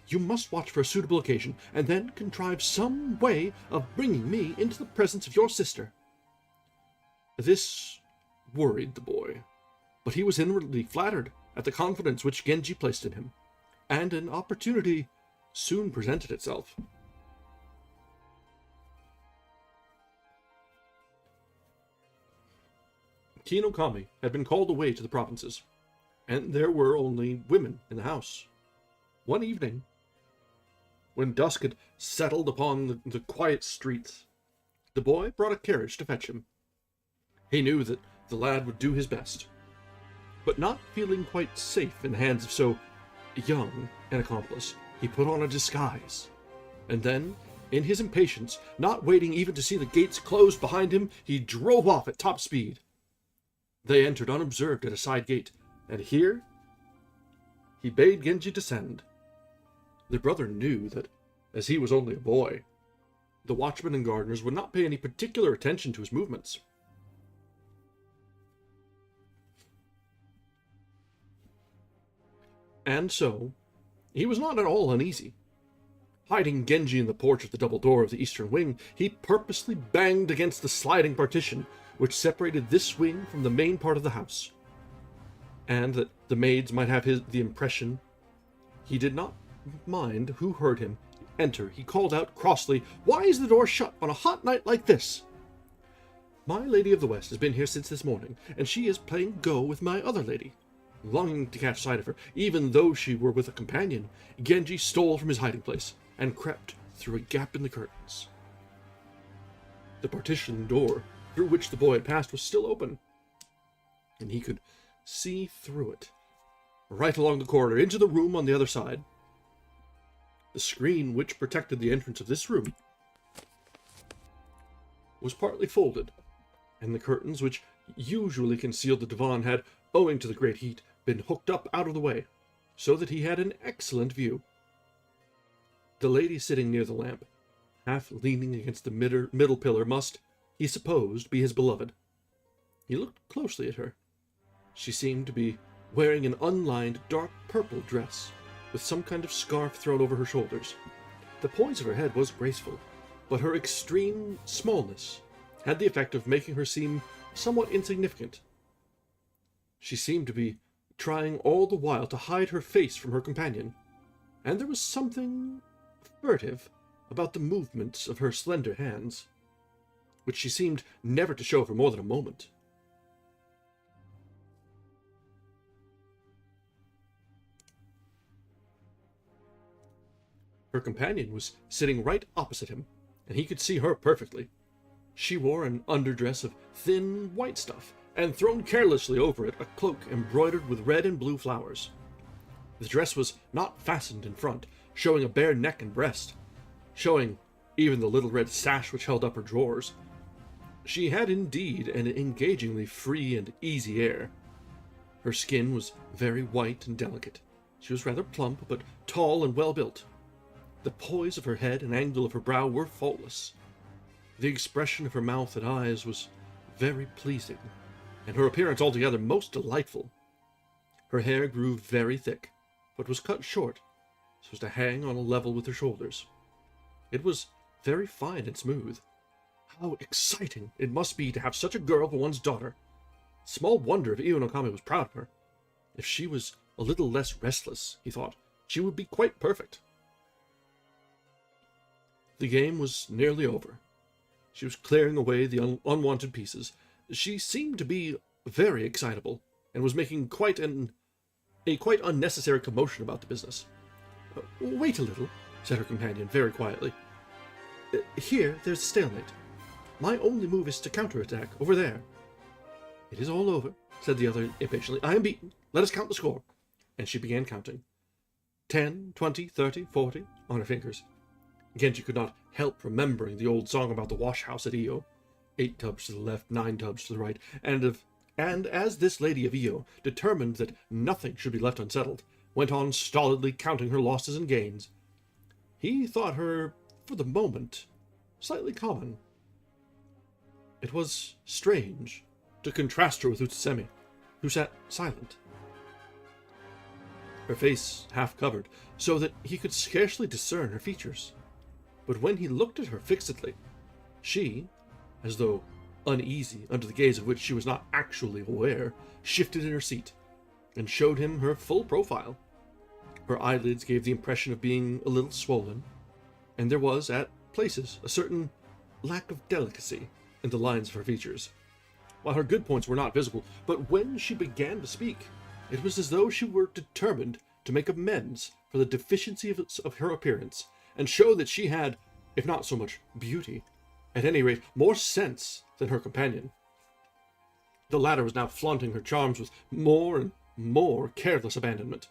You must watch for a suitable occasion, and then contrive some way of bringing me into the presence of your sister." This worried the boy, but he was inwardly flattered at the confidence which Genji placed in him, and an opportunity soon presented itself. Kinokami had been called away to the provinces, and there were only women in the house. One evening, when dusk had settled upon the quiet streets, the boy brought a carriage to fetch him. He knew that the lad would do his best, but not feeling quite safe in the hands of so young an accomplice, he put on a disguise, and then, in his impatience, not waiting even to see the gates closed behind him, he drove off at top speed. They entered unobserved at a side gate, and here he bade Genji descend. The brother knew that, as he was only a boy, the watchmen and gardeners would not pay any particular attention to his movements. And so, he was not at all uneasy. Hiding Genji in the porch of the double door of the eastern wing, he purposely banged against the sliding partition which separated this wing from the main part of the house. And that the maids might have the impression he did not mind who heard him enter, he called out crossly, "Why is the door shut on a hot night like this? My lady of the West has been here since this morning, and she is playing Go with my other lady." Longing to catch sight of her, even though she were with a companion, Genji stole from his hiding place and crept through a gap in the curtains. The partition door through which the boy had passed was still open, and he could see through it, right along the corridor, into the room on the other side. The screen which protected the entrance of this room was partly folded, and the curtains which usually concealed the divan had, owing to the great heat, been hooked up out of the way, so that he had an excellent view. The lady sitting near the lamp, half leaning against the middle pillar, must, he supposed, be his beloved. He looked closely at her. She seemed to be wearing an unlined dark purple dress, with some kind of scarf thrown over her shoulders. The poise of her head was graceful, but her extreme smallness had the effect of making her seem somewhat insignificant. She seemed to be trying all the while to hide her face from her companion, and there was something furtive about the movements of her slender hands, which she seemed never to show for more than a moment. Her companion was sitting right opposite him, and he could see her perfectly. She wore an underdress of thin white stuff, and thrown carelessly over it a cloak embroidered with red and blue flowers. The dress was not fastened in front, showing a bare neck and breast, showing even the little red sash which held up her drawers. She had indeed an engagingly free and easy air. Her skin was very white and delicate. She was rather plump, but tall and well-built. The poise of her head and angle of her brow were faultless. The expression of her mouth and eyes was very pleasing, and her appearance altogether most delightful. Her hair grew very thick, but was cut short, so as to hang on a level with her shoulders. It was very fine and smooth. How exciting it must be to have such a girl for one's daughter! Small wonder if Iwanokami was proud of her. If she was a little less restless, he thought, she would be quite perfect. The game was nearly over. She was clearing away the unwanted pieces. She seemed to be very excitable, and was making a quite unnecessary commotion about the business. "Wait a little," said her companion very quietly. "Here, there's a stalemate. My only move is to counterattack, over there." "It is all over," said the other impatiently. "I am beaten. Let us count the score." And she began counting. 10, 20, 30, 40, on her fingers. Genji could not help remembering the old song about the wash house at Iyo. 8 tubs to the left, 9 tubs to the right, and as this lady of Iyo, determined that nothing should be left unsettled, went on stolidly counting her losses and gains, he thought her, for the moment, slightly common. It was strange to contrast her with Utsumi, who sat silent, her face half covered, so that he could scarcely discern her features. But when he looked at her fixedly, she, as though uneasy under the gaze of which she was not actually aware, shifted in her seat, and showed him her full profile. Her eyelids gave the impression of being a little swollen, and there was, at places, a certain lack of delicacy in the lines of her features, while her good points were not visible. But when she began to speak, it was as though she were determined to make amends for the deficiency of her appearance, and show that she had, if not so much beauty, at any rate more sense than her companion. The latter was now flaunting her charms with more and more careless abandonment.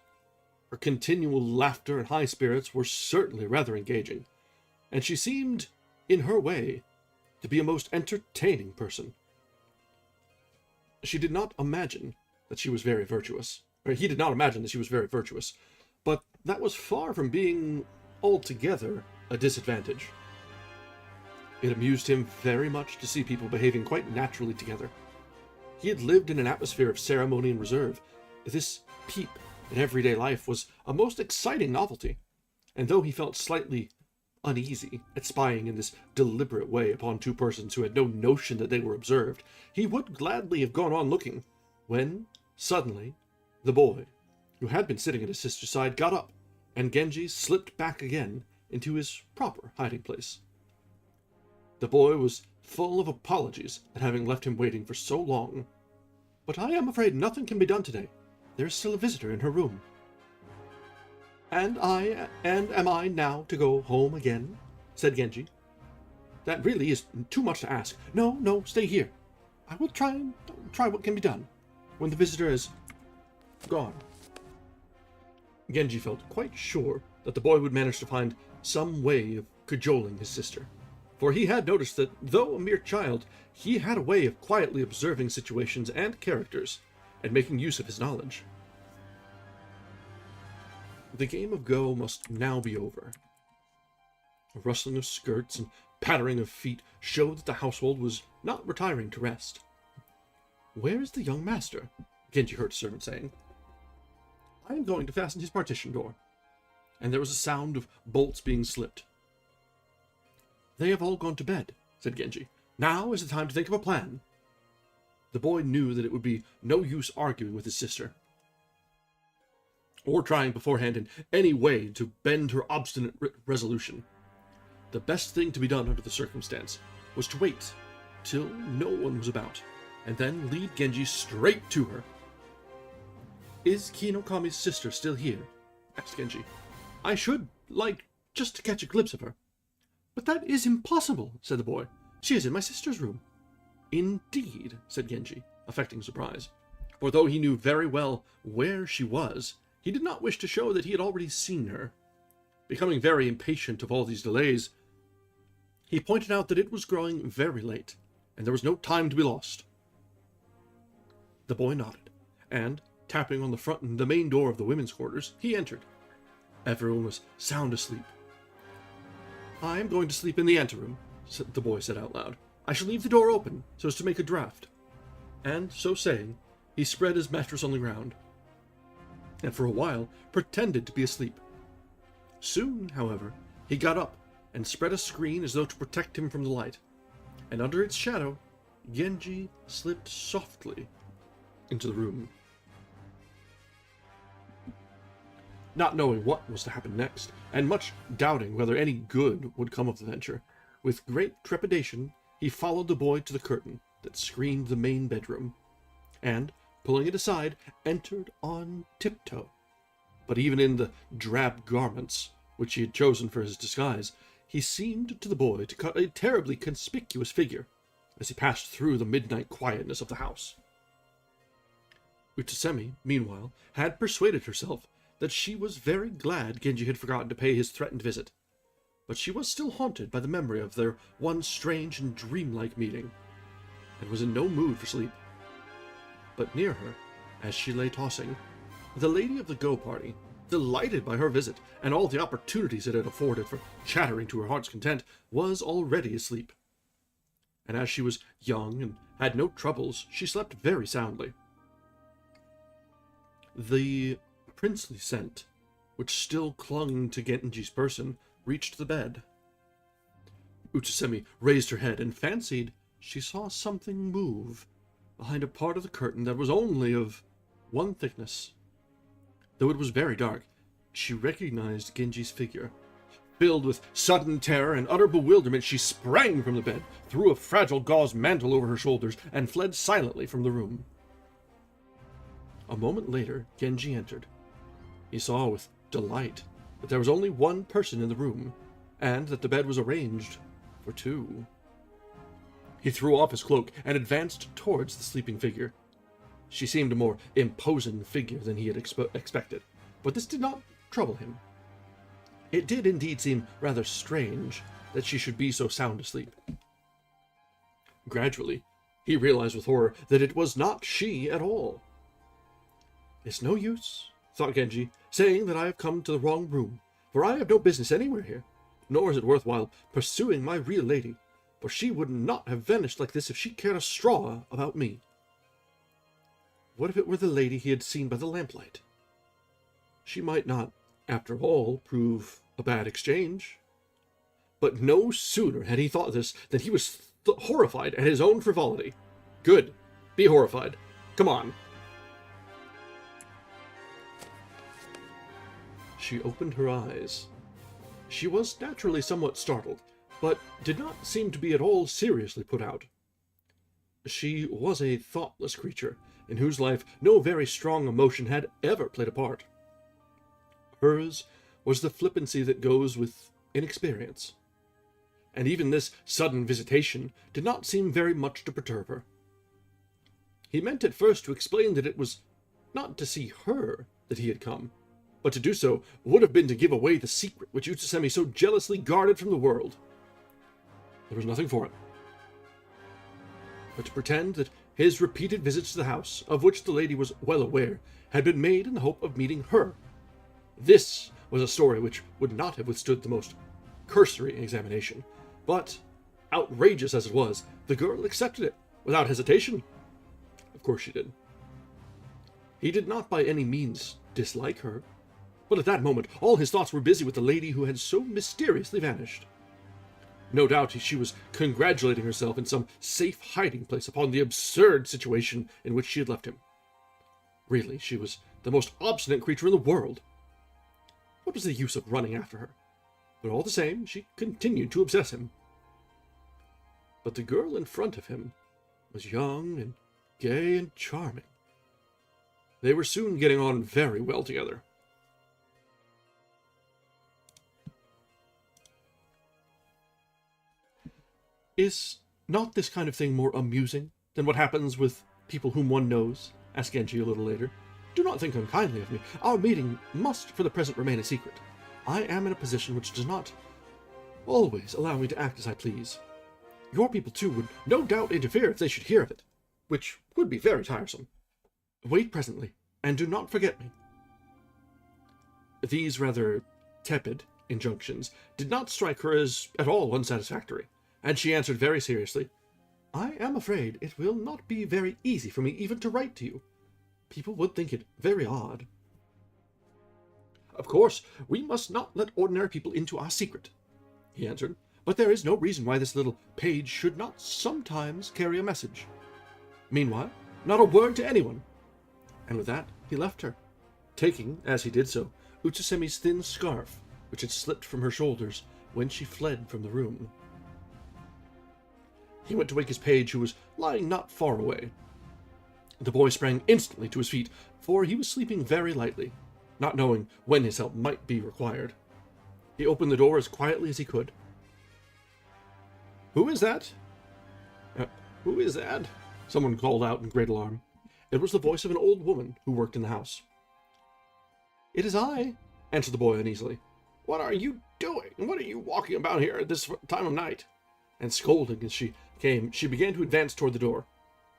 Her continual laughter and high spirits were certainly rather engaging, and she seemed, in her way, to be a most entertaining person. She did not imagine that she was very virtuous, or he did not imagine that she was very virtuous, but that was far from being altogether a disadvantage. It amused him very much to see people behaving quite naturally together. He had lived in an atmosphere of ceremony and reserve. This peep at everyday life was a most exciting novelty, and though he felt slightly uneasy at spying in this deliberate way upon two persons who had no notion that they were observed, he would gladly have gone on looking, when, suddenly, the boy, who had been sitting at his sister's side, got up, and Genji slipped back again into his proper hiding place. The boy was full of apologies at having left him waiting for so long. "But I am afraid nothing can be done today. There is still a visitor in her room." And am I now to go home again?" said Genji. "That really is too much to ask. No, stay here. I will try what can be done when the visitor is gone." Genji felt quite sure that the boy would manage to find some way of cajoling his sister, for he had noticed that, though a mere child, he had a way of quietly observing situations and characters, and making use of his knowledge. The game of Go must now be over. A rustling of skirts and pattering of feet showed that the household was not retiring to rest. "Where is the young master?" Genji heard a servant saying. "I am going to fasten his partition door." And there was a sound of bolts being slipped. "They have all gone to bed," said Genji. "Now is the time to think of a plan." The boy knew that it would be no use arguing with his sister, or trying beforehand in any way to bend her obstinate resolution. The best thing to be done under the circumstance was to wait till no one was about, and then lead Genji straight to her. "Is Kinokami's sister still here?" asked Genji. "I should like just to catch a glimpse of her." "But that is impossible," said the boy. "She is in my sister's room." "Indeed," said Genji, affecting surprise, for though he knew very well where she was, he did not wish to show that he had already seen her. Becoming very impatient of all these delays, he pointed out that it was growing very late, and there was no time to be lost. The boy nodded, and, tapping on the main door of the women's quarters, he entered. Everyone was sound asleep. "I am going to sleep in the anteroom," the boy said out loud. "I shall leave the door open, so as to make a draught." And, so saying, he spread his mattress on the ground, and for a while pretended to be asleep. Soon, however, he got up and spread a screen as though to protect him from the light, and under its shadow, Genji slipped softly into the room. Not knowing what was to happen next, and much doubting whether any good would come of the venture, with great trepidation he followed the boy to the curtain that screened the main bedroom, and, pulling it aside, entered on tiptoe. But even in the drab garments which he had chosen for his disguise, he seemed to the boy to cut a terribly conspicuous figure as he passed through the midnight quietness of the house. Utsumi, meanwhile, had persuaded herself that she was very glad Genji had forgotten to pay his threatened visit, but she was still haunted by the memory of their one strange and dreamlike meeting, and was in no mood for sleep. But near her, as she lay tossing, the lady of the Go party, delighted by her visit and all the opportunities it had afforded for chattering to her heart's content, was already asleep. And as she was young and had no troubles, she slept very soundly. The princely scent, which still clung to Genji's person, reached the bed. Utsusemi raised her head and fancied she saw something move behind a part of the curtain that was only of one thickness. Though it was very dark, she recognized Genji's figure. Filled with sudden terror and utter bewilderment, she sprang from the bed, threw a fragile gauze mantle over her shoulders, and fled silently from the room. A moment later, Genji entered. He saw with delight that there was only one person in the room, and that the bed was arranged for two. He threw off his cloak and advanced towards the sleeping figure. She seemed a more imposing figure than he had expected, but this did not trouble him. It did indeed seem rather strange that she should be so sound asleep. Gradually, he realized with horror that it was not she at all. "It's no use," thought Genji, "saying that I have come to the wrong room, for I have no business anywhere here, nor is it worthwhile pursuing my real lady, for she would not have vanished like this if she cared a straw about me." What if it were the lady he had seen by the lamplight? She might not, after all, prove a bad exchange. But no sooner had he thought this than he was horrified at his own frivolity. Good. Be horrified. Come on. She opened her eyes. She was naturally somewhat startled, but did not seem to be at all seriously put out. She was a thoughtless creature, in whose life no very strong emotion had ever played a part. Hers was the flippancy that goes with inexperience, and even this sudden visitation did not seem very much to perturb her. He meant at first to explain that it was not to see her that he had come, but to do so would have been to give away the secret which Utsusemi so jealously guarded from the world. There was nothing for it but to pretend that his repeated visits to the house, of which the lady was well aware, had been made in the hope of meeting her. This was a story which would not have withstood the most cursory examination, but, outrageous as it was, the girl accepted it without hesitation. Of course she did. He did not by any means dislike her, but at that moment all his thoughts were busy with the lady who had so mysteriously vanished. No doubt she was congratulating herself in some safe hiding place upon the absurd situation in which she had left him. Really, she was the most obstinate creature in the world. What was the use of running after her? But all the same, she continued to obsess him. But the girl in front of him was young and gay and charming. They were soon getting on very well together. "Is not this kind of thing more amusing than what happens with people whom one knows?" asked Genji a little later. "Do not think unkindly of me. Our meeting must for the present remain a secret. I am in a position which does not always allow me to act as I please. Your people, too, would no doubt interfere if they should hear of it, which would be very tiresome. Wait presently, and do not forget me." These rather tepid injunctions did not strike her as at all unsatisfactory, and she answered very seriously, "I am afraid it will not be very easy for me even to write to you. People would think it very odd." "Of course, we must not let ordinary people into our secret," he answered, "but there is no reason why this little page should not sometimes carry a message. Meanwhile, not a word to anyone." And with that, he left her, taking, as he did so, Utsusemi's thin scarf, which had slipped from her shoulders when she fled from the room. He went to wake his page, who was lying not far away. The boy sprang instantly to his feet, for he was sleeping very lightly, not knowing when his help might be required. He opened the door as quietly as he could. "Who is that? Who is that?" someone called out in great alarm. It was the voice of an old woman who worked in the house. "It is I," answered the boy uneasily. "What are you doing? What are you walking about here at this time of night?" And scolding as she came, she began to advance toward the door.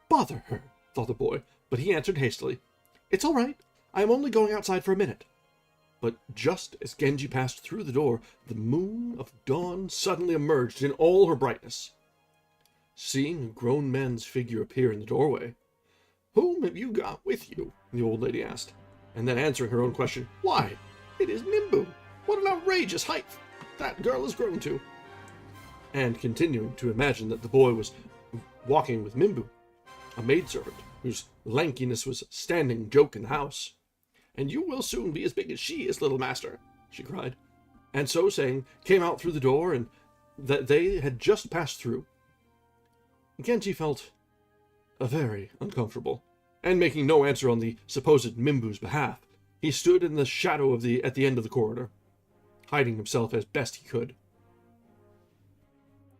"Bother her," thought the boy, but he answered hastily, "It's all right. I am only going outside for a minute." But just as Genji passed through the door, the moon of dawn suddenly emerged in all her brightness. Seeing a grown man's figure appear in the doorway, "Whom have you got with you?" the old lady asked, and then answering her own question, "Why, it is Mimbu! What an outrageous height that girl has grown to!" And continuing to imagine that the boy was walking with Mimbu, a maidservant whose lankiness was a standing joke in the house. "And you will soon be as big as she is, little master," she cried, and so saying, came out through the door and that they had just passed through. Genji felt very uncomfortable, and making no answer on the supposed Mimbu's behalf, he stood in the shadow at the end of the corridor, hiding himself as best he could.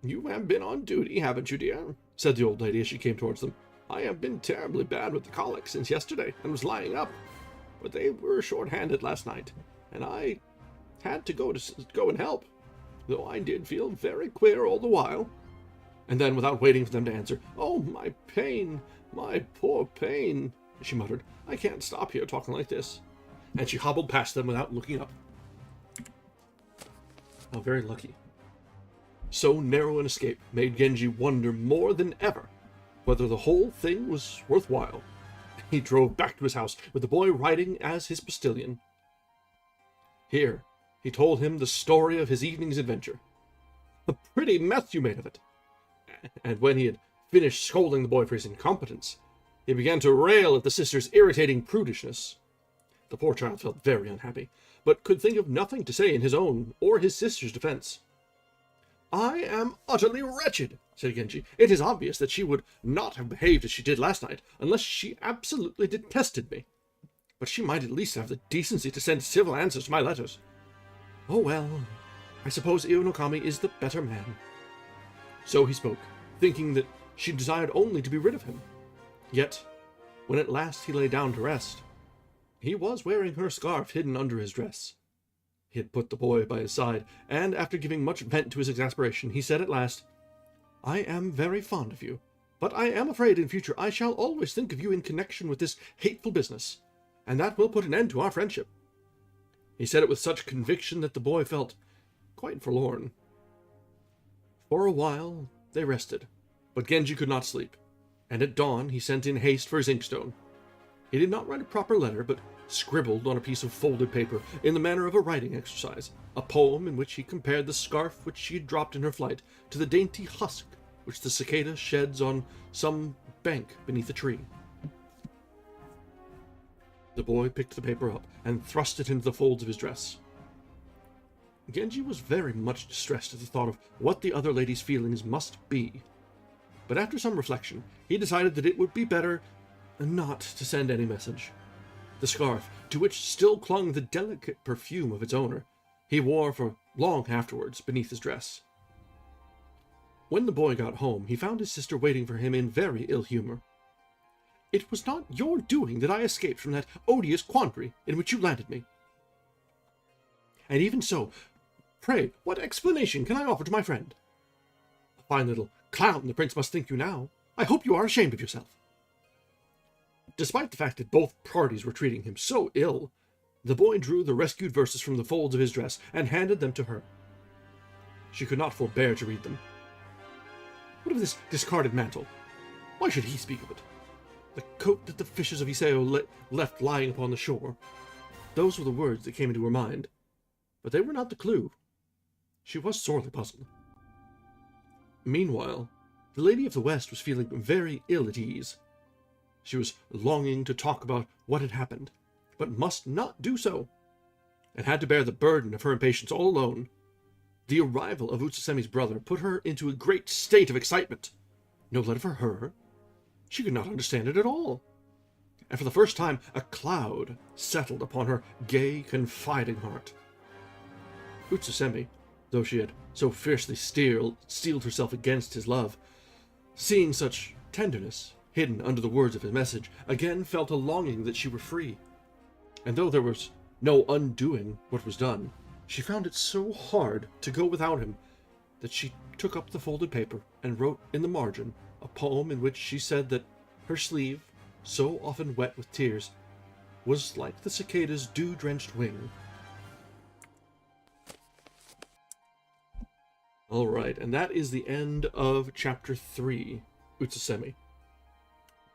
"You have been on duty, haven't you, dear?" said the old lady as she came towards them. "I have been terribly bad with the colic since yesterday, and was lying up. But they were short-handed last night, and I had to go and help, though I did feel very queer all the while." And then, without waiting for them to answer, "Oh, my pain, my poor pain," she muttered. "I can't stop here talking like this." And she hobbled past them without looking up. How very lucky. So narrow an escape made Genji wonder more than ever whether the whole thing was worthwhile. He drove back to his house with the boy riding as his postilion. Here, he told him the story of his evening's adventure. "A pretty mess you made of it." And when he had finished scolding the boy for his incompetence, he began to rail at the sister's irritating prudishness. The poor child felt very unhappy, but could think of nothing to say in his own or his sister's defense. "I am utterly wretched," said Genji. "It is obvious that she would not have behaved as she did last night, unless she absolutely detested me. But she might at least have the decency to send civil answers to my letters. Oh well, I suppose Iwanokami is the better man." So he spoke, thinking that she desired only to be rid of him. Yet, when at last he lay down to rest, he was wearing her scarf hidden under his dress. He had put the boy by his side, and after giving much vent to his exasperation, he said at last, "I am very fond of you, but I am afraid in future I shall always think of you in connection with this hateful business, and that will put an end to our friendship." He said it with such conviction that the boy felt quite forlorn. For a while they rested, but Genji could not sleep, and at dawn he sent in haste for his inkstone. He did not write a proper letter, but scribbled on a piece of folded paper, in the manner of a writing exercise, a poem in which he compared the scarf which she had dropped in her flight to the dainty husk which the cicada sheds on some bank beneath a tree. The boy picked the paper up and thrust it into the folds of his dress. Genji was very much distressed at the thought of what the other lady's feelings must be, but after some reflection, he decided that it would be better not to send any message. The scarf, to which still clung the delicate perfume of its owner, he wore for long afterwards beneath his dress. When the boy got home, he found his sister waiting for him in very ill humor. "It was not your doing that I escaped from that odious quandary in which you landed me. And even so, pray, what explanation can I offer to my friend? A fine little clown the prince must think you now. I hope you are ashamed of yourself." Despite the fact that both parties were treating him so ill, the boy drew the rescued verses from the folds of his dress and handed them to her. She could not forbear to read them. What of this discarded mantle? Why should he speak of it? The coat that the fishes of Iseo left lying upon the shore. Those were the words that came into her mind, but they were not the clue. She was sorely puzzled. Meanwhile, the Lady of the West was feeling very ill at ease. She was longing to talk about what had happened, but must not do so, and had to bear the burden of her impatience all alone. The arrival of Utsusemi's brother put her into a great state of excitement. No letter for her? She could not understand it at all. And for the first time, a cloud settled upon her gay, confiding heart. Utsusemi, though she had so fiercely steeled herself against his love, seeing such tenderness hidden under the words of his message, again felt a longing that she were free. And though there was no undoing what was done, she found it so hard to go without him that she took up the folded paper and wrote in the margin a poem in which she said that her sleeve, so often wet with tears, was like the cicada's dew-drenched wing, All right, and that is the end of Chapter 3, Utsusemi,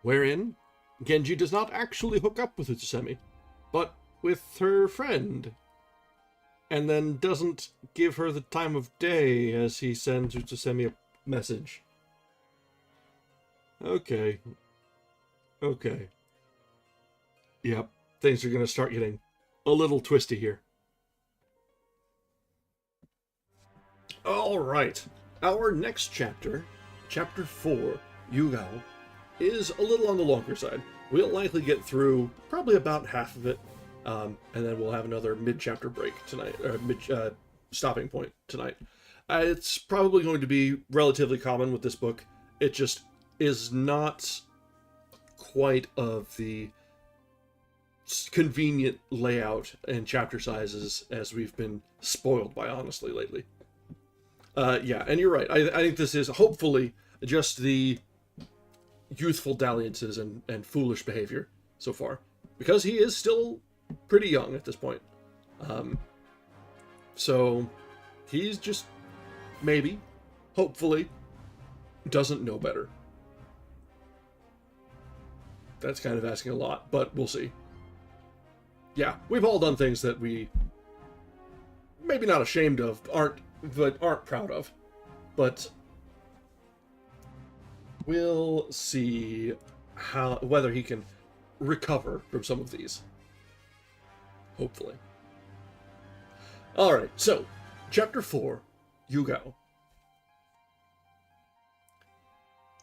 wherein Genji does not actually hook up with Utsusemi, but with her friend, and then doesn't give her the time of day as he sends Utsusemi a message. Okay. Okay. Yep, things are going to start getting a little twisty here. All right, our next chapter, Chapter 4, Yugao, is a little on the longer side. We'll likely get through probably about half of it, and then we'll have another mid-chapter break tonight, or stopping point tonight. It's probably going to be relatively common with this book. It just is not quite of the convenient layout and chapter sizes as we've been spoiled by, honestly, lately. Yeah, and you're right. I think this is hopefully just the youthful dalliances and foolish behavior so far, because he is still pretty young at this point. So he's just maybe, hopefully, doesn't know better. That's kind of asking a lot, but we'll see. Yeah, we've all done things that we maybe not ashamed of, aren't proud of, but we'll see whether he can recover from some of these. Hopefully. Alright, so, Chapter 4, Yugao.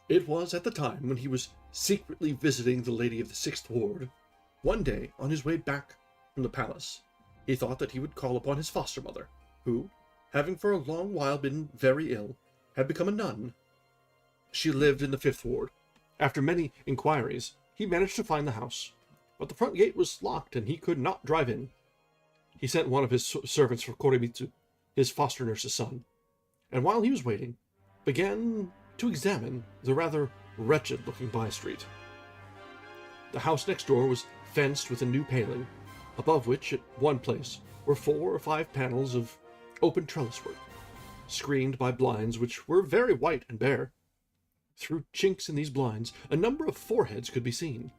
It was at the time when he was secretly visiting the lady of the 6th Ward. One day, on his way back from the palace, he thought that he would call upon his foster mother, who, having for a long while been very ill, had become a nun. She lived in the 5th Ward. After many inquiries, he managed to find the house, but the front gate was locked and he could not drive in. He sent one of his servants for Koremitsu, his foster nurse's son, and while he was waiting, began to examine the rather wretched-looking by-street. The house next door was fenced with a new paling, above which, at one place, were 4 or 5 panels of open trellis work, screened by blinds which were very white and bare. Through chinks in these blinds, a number of foreheads could be seen.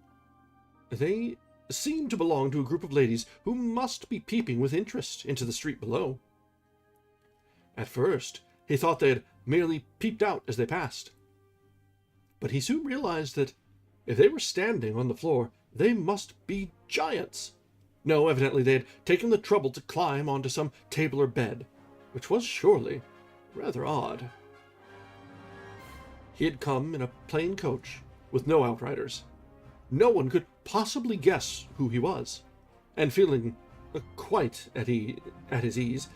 They seemed to belong to a group of ladies who must be peeping with interest into the street below. At first, he thought they had merely peeped out as they passed. But he soon realized that if they were standing on the floor, they must be giants. No, evidently they had taken the trouble to climb onto some table or bed, which was surely rather odd. He had come in a plain coach, with no outriders. No one could possibly guess who he was, and feeling quite at his ease,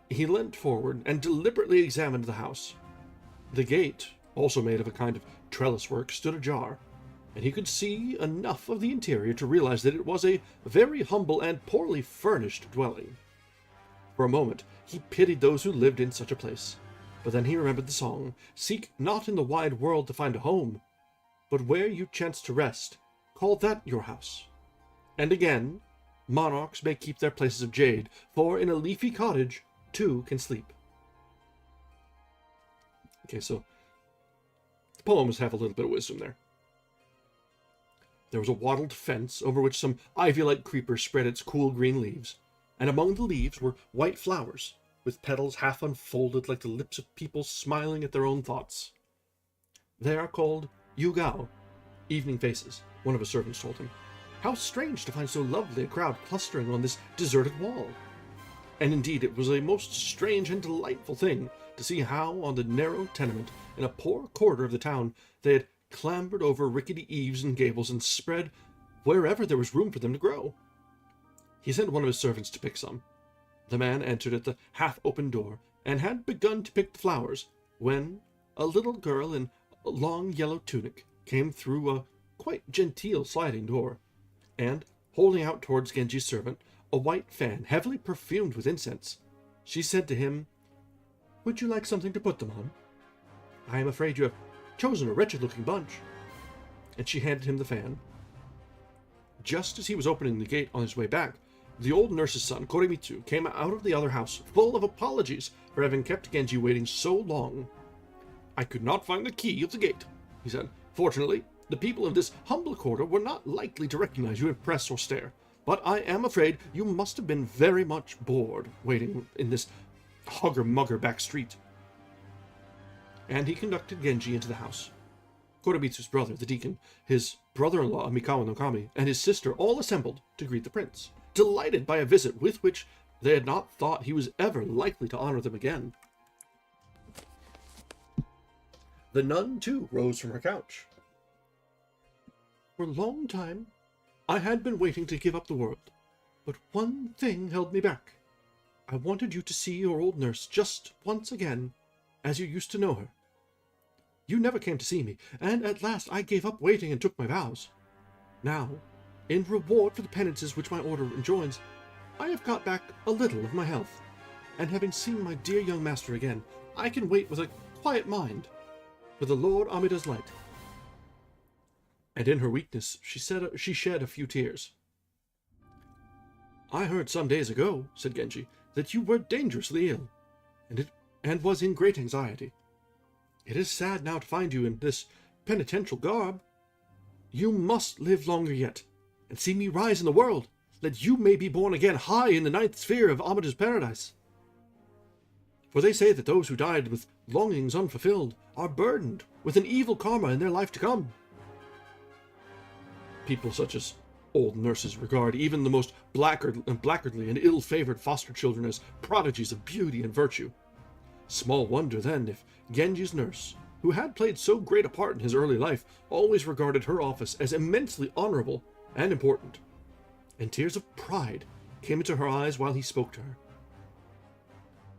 he leant forward and deliberately examined the house. The gate, also made of a kind of trellis work, stood ajar, and he could see enough of the interior to realize that it was a very humble and poorly furnished dwelling. For a moment, he pitied those who lived in such a place, but then he remembered the song, "Seek not in the wide world to find a home, but where you chance to rest, call that your house." And again, monarchs may keep their places of jade, for in a leafy cottage, 2 can sleep. Okay, so the poems have a little bit of wisdom there. There was a wattled fence over which some ivy-like creeper spread its cool green leaves, and among the leaves were white flowers, with petals half unfolded like the lips of people smiling at their own thoughts. They are called Yugao, evening faces, one of his servants told him. How strange to find so lovely a crowd clustering on this deserted wall. And indeed it was a most strange and delightful thing to see how on the narrow tenement in a poor quarter of the town they had clambered over rickety eaves and gables and spread wherever there was room for them to grow. He sent one of his servants to pick some. The man entered at the half-open door and had begun to pick the flowers when a little girl in a long yellow tunic came through a quite genteel sliding door, and, holding out towards Genji's servant a white fan heavily perfumed with incense, she said to him, "Would you like something to put them on? I am afraid you have chosen a wretched-looking bunch." And she handed him the fan. Just as he was opening the gate on his way back, The old nurse's son, Koremitsu, came out of the other house, full of apologies for having kept Genji waiting so long. "I could not find the key of the gate," he said. "Fortunately, the people of this humble quarter were not likely to recognize you if press or stare, but I am afraid you must have been very much bored waiting in this hugger-mugger back street." And he conducted Genji into the house. Koremitsu's brother, the deacon, his brother-in-law, Mikawa no Kami, and his sister all assembled to greet the prince, delighted by a visit with which they had not thought he was ever likely to honor them again. The nun, too, rose from her couch. "For a long time, I had been waiting to give up the world, but one thing held me back. I wanted you to see your old nurse just once again, as you used to know her. You never came to see me, and at last I gave up waiting and took my vows. Now, in reward for the penances which my order enjoins, I have got back a little of my health, and having seen my dear young master again, I can wait with a quiet mind for the Lord Amida's light." And in her weakness, she shed a few tears. "I heard some days ago," said Genji, "that you were dangerously ill, and was in great anxiety. It is sad now to find you in this penitential garb. You must live longer yet, and see me rise in the world, that you may be born again high in the ninth sphere of Amida's paradise. For they say that those who died with longings unfulfilled are burdened with an evil karma in their life to come." People such as old nurses regard even the most blackguardly and ill-favored foster children as prodigies of beauty and virtue. Small wonder, then, if Genji's nurse, who had played so great a part in his early life, always regarded her office as immensely honorable and important, and tears of pride came into her eyes while he spoke to her.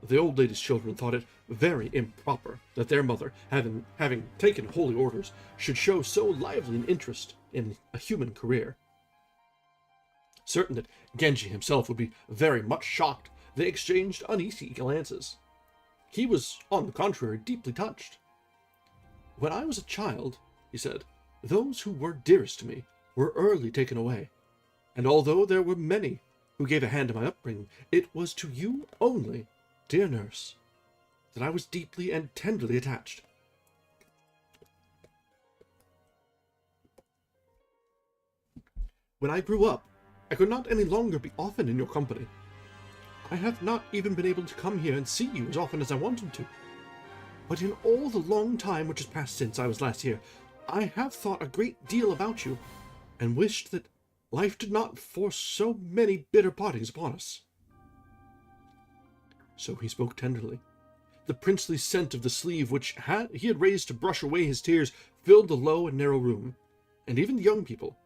The old lady's children thought it very improper that their mother, having taken holy orders, should show so lively an interest in a human career. Certain that Genji himself would be very much shocked, they exchanged uneasy glances. He was, on the contrary, deeply touched. "When I was a child," he said, "those who were dearest to me were early taken away, and although there were many who gave a hand to my upbringing, it was to you only, dear nurse, that I was deeply and tenderly attached. When I grew up, I could not any longer be often in your company. I have not even been able to come here and see you as often as I wanted to. But in all the long time which has passed since I was last here, I have thought a great deal about you, and wished that life did not force so many bitter partings upon us." So he spoke tenderly. The princely scent of the sleeve which he had raised to brush away his tears filled the low and narrow room, and even the young people,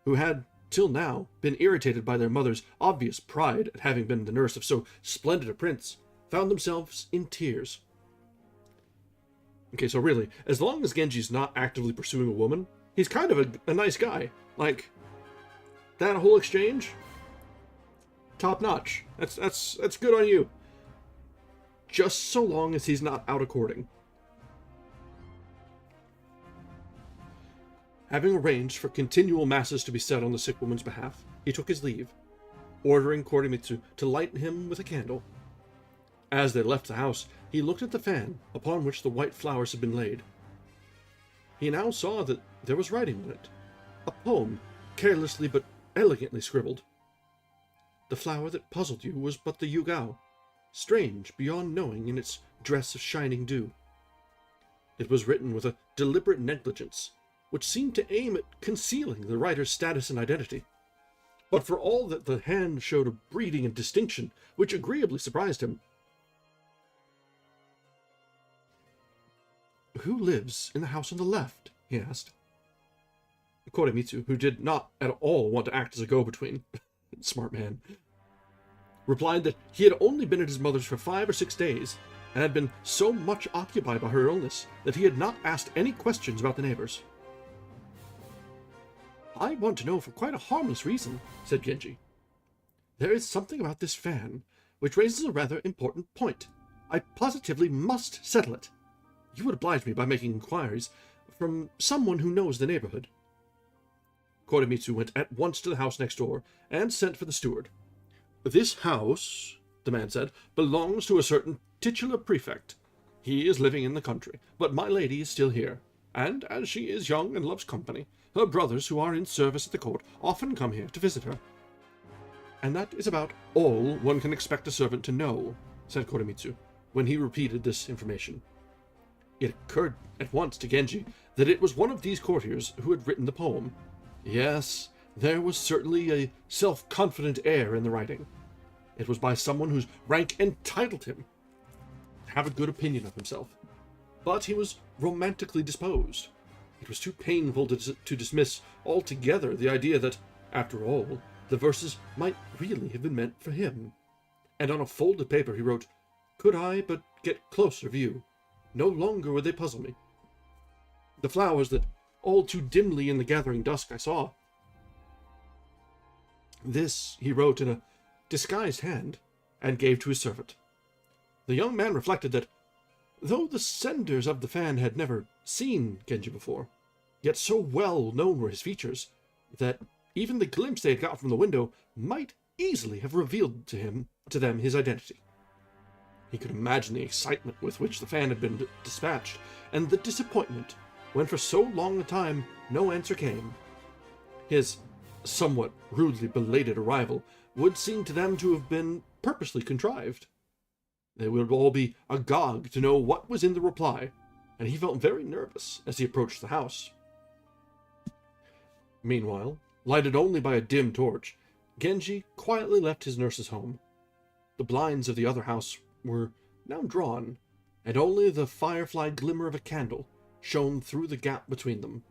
who had till now been irritated by their mother's obvious pride at having been the nurse of so splendid a prince, found themselves in tears. Okay, so really, as long as Genji's not actively pursuing a woman, he's kind of a nice guy. Like, that whole exchange, top notch. That's good on you. Just so long as he's not out a courting. Having arranged for continual masses to be said on the sick woman's behalf, he took his leave, ordering Koremitsu to light him with a candle. As they left the house, he looked at the fan upon which the white flowers had been laid. He now saw that there was writing on it, a poem, carelessly but elegantly scribbled. The flower that puzzled you was but the yugao, strange beyond knowing in its dress of shining dew. It was written with a deliberate negligence, which seemed to aim at concealing the writer's status and identity. But for all that the hand showed a breeding and distinction which agreeably surprised him. "Who lives in the house on the left?" he asked. Koremitsu, who did not at all want to act as a go-between, smart man, replied that he had only been at his mother's for 5 or 6 days, and had been so much occupied by her illness that he had not asked any questions about the neighbors. "I want to know for quite a harmless reason," said Genji. "There is something about this fan which raises a rather important point. I positively must settle it. You would oblige me by making inquiries from someone who knows the neighborhood." Koremitsu went at once to the house next door, and sent for the steward. "This house," the man said, "belongs to a certain titular prefect. He is living in the country, but my lady is still here, and as she is young and loves company, her brothers who are in service at the court often come here to visit her." "And that is about all one can expect a servant to know," said Koremitsu, when he repeated this information. It occurred at once to Genji that it was one of these courtiers who had written the poem. Yes, there was certainly a self-confident air in the writing. It was by someone whose rank entitled him to have a good opinion of himself. But he was romantically disposed. It was too painful to dismiss altogether the idea that, after all, the verses might really have been meant for him. And on a folded paper he wrote, "Could I but get closer view, no longer would they puzzle me. The flowers that all too dimly in the gathering dusk I saw." This he wrote in a disguised hand, and gave to his servant. The young man reflected that, though the senders of the fan had never seen Genji before, yet so well known were his features, that even the glimpse they had got from the window might easily have revealed to them his identity. He could imagine the excitement with which the fan had been dispatched, and the disappointment when for so long a time no answer came. His somewhat rudely belated arrival would seem to them to have been purposely contrived. They would all be agog to know what was in the reply, and he felt very nervous as he approached the house. Meanwhile, lighted only by a dim torch, Genji quietly left his nurse's home. The blinds of the other house were now drawn, and only the firefly glimmer of a candle shone through the gap between them.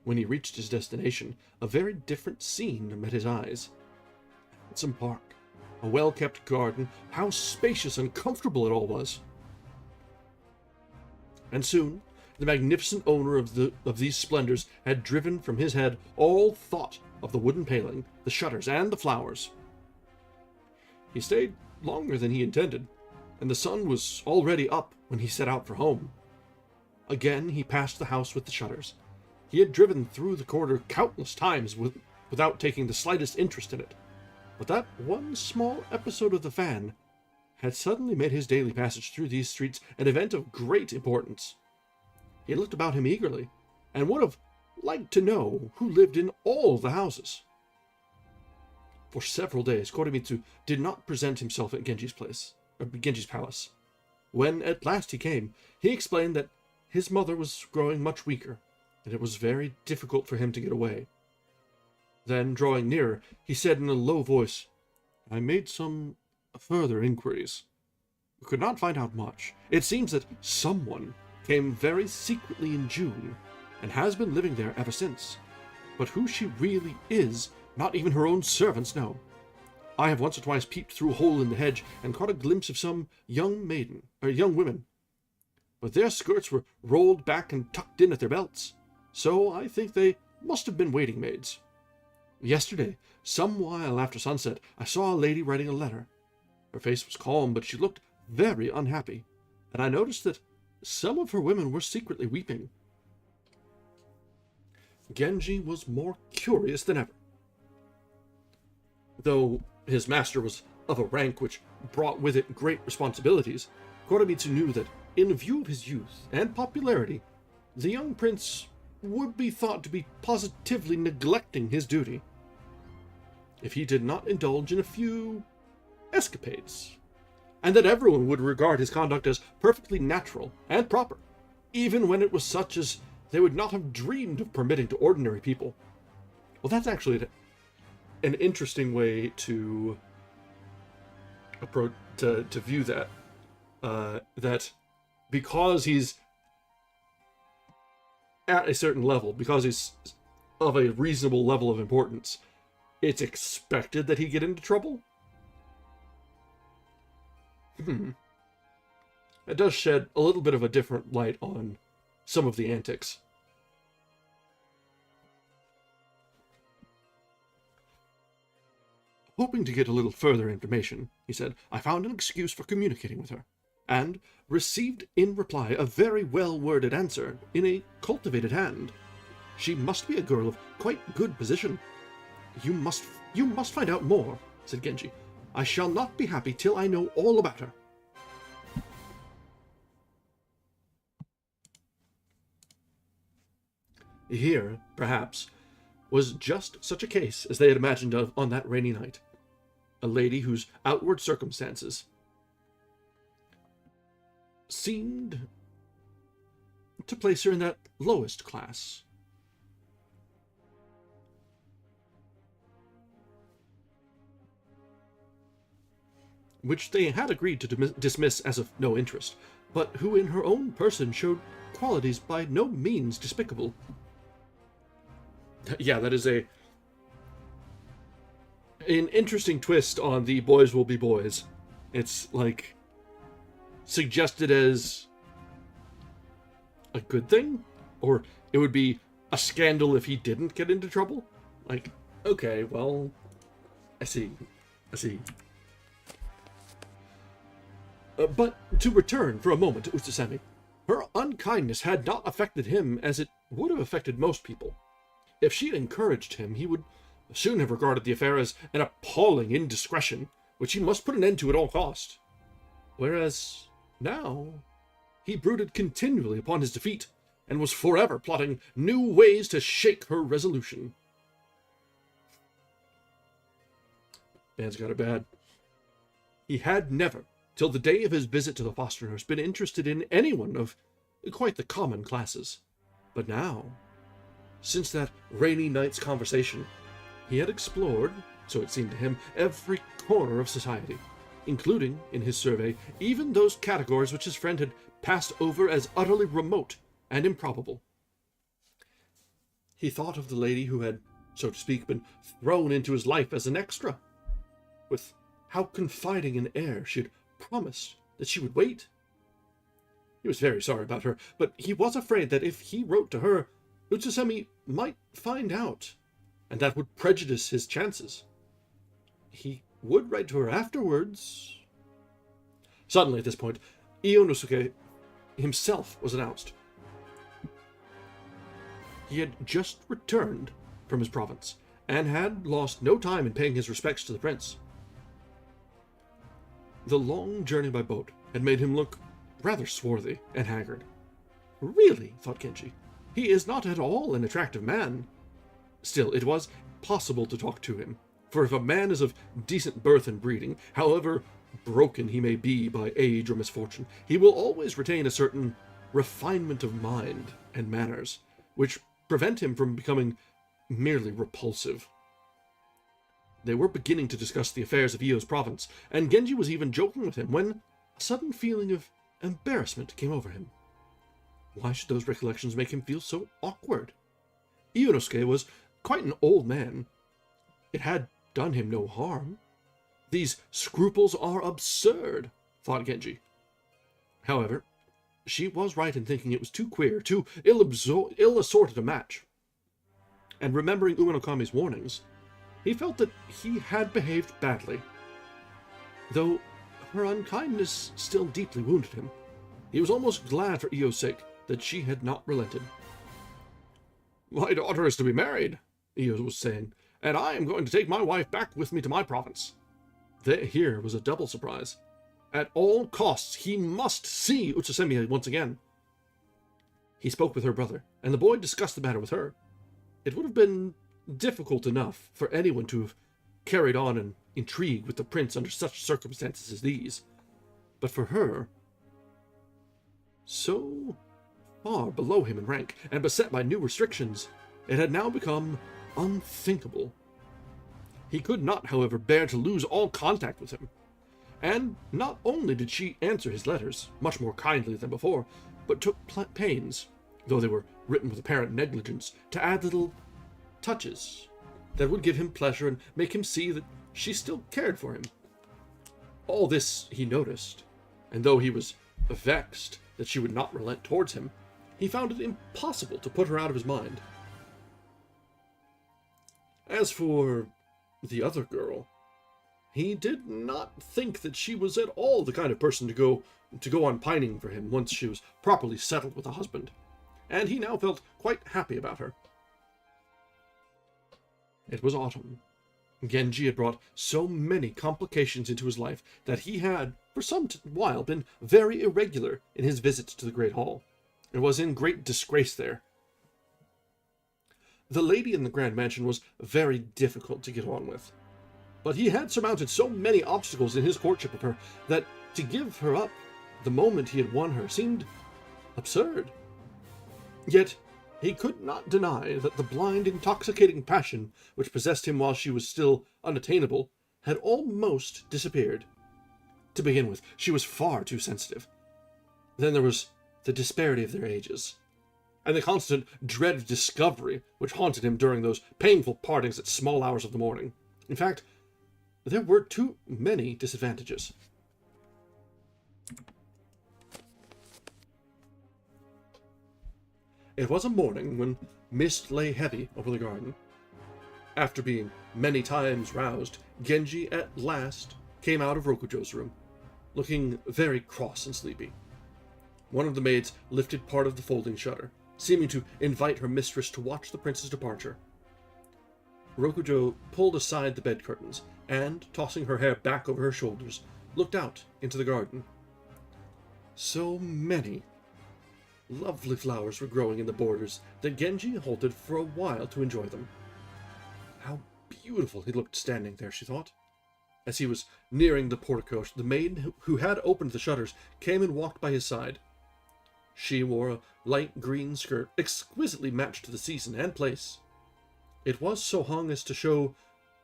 When he reached his destination, a very different scene met his eyes. A handsome park, a well-kept garden, how spacious and comfortable it all was. And soon, the magnificent owner of these splendors had driven from his head all thought of the wooden paling, the shutters, and the flowers. He stayed longer than he intended, and the sun was already up when he set out for home. Again he passed the house with the shutters. He had driven through the corridor countless times without taking the slightest interest in it, but that one small episode of the fan had suddenly made his daily passage through these streets an event of great importance. He looked about him eagerly, and would have liked to know who lived in all the houses. For several days, Koremitsu did not present himself at Genji's palace. When at last he came, he explained that his mother was growing much weaker, and it was very difficult for him to get away. Then, drawing nearer, he said in a low voice, "I made some further inquiries. We could not find out much. It seems that someone came very secretly in June, and has been living there ever since. But who she really is, not even her own servants know. I have once or twice peeped through a hole in the hedge, and caught a glimpse of some young women. But their skirts were rolled back and tucked in at their belts, so I think they must have been waiting maids. Yesterday, some while after sunset, I saw a lady writing a letter. Her face was calm, but she looked very unhappy, and I noticed that some of her women were secretly weeping." Genji was more curious than ever. Though his master was of a rank which brought with it great responsibilities, Koremitsu knew that, in view of his youth and popularity, the young prince would be thought to be positively neglecting his duty if he did not indulge in a few escapades, and that everyone would regard his conduct as perfectly natural and proper, even when it was such as they would not have dreamed of permitting to ordinary people. Well, that's actually an interesting way to approach to view that. That because he's at a certain level, because he's of a reasonable level of importance, it's expected that he get into trouble? It does shed a little bit of a different light on some of the antics. Hoping to get a little further information, he said, I found an excuse for communicating with her, and received in reply a very well-worded answer in a cultivated hand. She must be a girl of quite good position. You must find out more. said Genji. "I shall not be happy till I know all about her." Here, perhaps, was just such a case as they had imagined of on that rainy night. A lady whose outward circumstances seemed to place her in that lowest class. Which they had agreed to dismiss as of no interest, but who in her own person showed qualities by no means despicable. Yeah, that is an interesting twist on the boys will be boys. It's like suggested as a good thing, or it would be a scandal if he didn't get into trouble. Like, okay, well, I see. But to return for a moment to Utsusemi, her unkindness had not affected him as it would have affected most people. If she had encouraged him, he would soon have regarded the affair as an appalling indiscretion, which he must put an end to at all cost. Whereas now, he brooded continually upon his defeat, and was forever plotting new ways to shake her resolution. Man's got it bad. He had never, till the day of his visit to the foster nurse, been interested in anyone of quite the common classes. But now, since that rainy night's conversation, he had explored, so it seemed to him, every corner of society, including, in his survey, even those categories which his friend had passed over as utterly remote and improbable. He thought of the lady who had, so to speak, been thrown into his life as an extra, with how confiding an air she had promised that she would wait. He was very sorry about her, but he was afraid that if he wrote to her, Utsusemi might find out, and that would prejudice his chances. He would write to her afterwards. Suddenly, at this point, Ionosuke himself was announced. He had just returned from his province, and had lost no time in paying his respects to the prince. The long journey by boat had made him look rather swarthy and haggard. Really, thought Genji, he is not at all an attractive man. Still, it was possible to talk to him, for if a man is of decent birth and breeding, however broken he may be by age or misfortune, he will always retain a certain refinement of mind and manners, which prevent him from becoming merely repulsive. They were beginning to discuss the affairs of Io's province, and Genji was even joking with him when a sudden feeling of embarrassment came over him. Why should those recollections make him feel so awkward? Ionosuke was quite an old man. It had done him no harm. These scruples are absurd, thought Genji. However, she was right in thinking it was too queer, too ill-assorted a match. And remembering Umenokami's warnings, he felt that he had behaved badly. Though her unkindness still deeply wounded him, he was almost glad for Io's sake that she had not relented. "My daughter is to be married," Io was saying, "and I am going to take my wife back with me to my province." Here was a double surprise. At all costs, he must see Utsusemi once again. He spoke with her brother, and the boy discussed the matter with her. It would have been difficult enough for anyone to have carried on an intrigue with the prince under such circumstances as these, but for her, so far below him in rank and beset by new restrictions, it had now become unthinkable. He could not, however, bear to lose all contact with him, and not only did she answer his letters much more kindly than before, but took pains, though they were written with apparent negligence, to add little touches that would give him pleasure and make him see that she still cared for him. All this he noticed, and though he was vexed that she would not relent towards him, he found it impossible to put her out of his mind. As for the other girl, he did not think that she was at all the kind of person to go on pining for him once she was properly settled with a husband, and he now felt quite happy about her. It was autumn, Genji had brought so many complications into his life that he had, for some while, been very irregular in his visits to the Great Hall, and was in great disgrace there. The lady in the Grand Mansion was very difficult to get on with, but he had surmounted so many obstacles in his courtship of her that to give her up the moment he had won her seemed absurd. Yet he could not deny that the blind, intoxicating passion which possessed him while she was still unattainable had almost disappeared. To begin with, she was far too sensitive. Then there was the disparity of their ages, and the constant dread of discovery which haunted him during those painful partings at small hours of the morning. In fact, there were too many disadvantages. It was a morning when mist lay heavy over the garden. After being many times roused, Genji at last came out of Rokujo's room, looking very cross and sleepy. One of the maids lifted part of the folding shutter, seeming to invite her mistress to watch the prince's departure. Rokujo pulled aside the bed curtains, and, tossing her hair back over her shoulders, looked out into the garden. So many lovely flowers were growing in the borders that Genji halted for a while to enjoy them. How beautiful he looked standing there, she thought. As he was nearing the portico, the maid who had opened the shutters came and walked by his side. She wore a light green skirt, exquisitely matched to the season and place. It was so hung as to show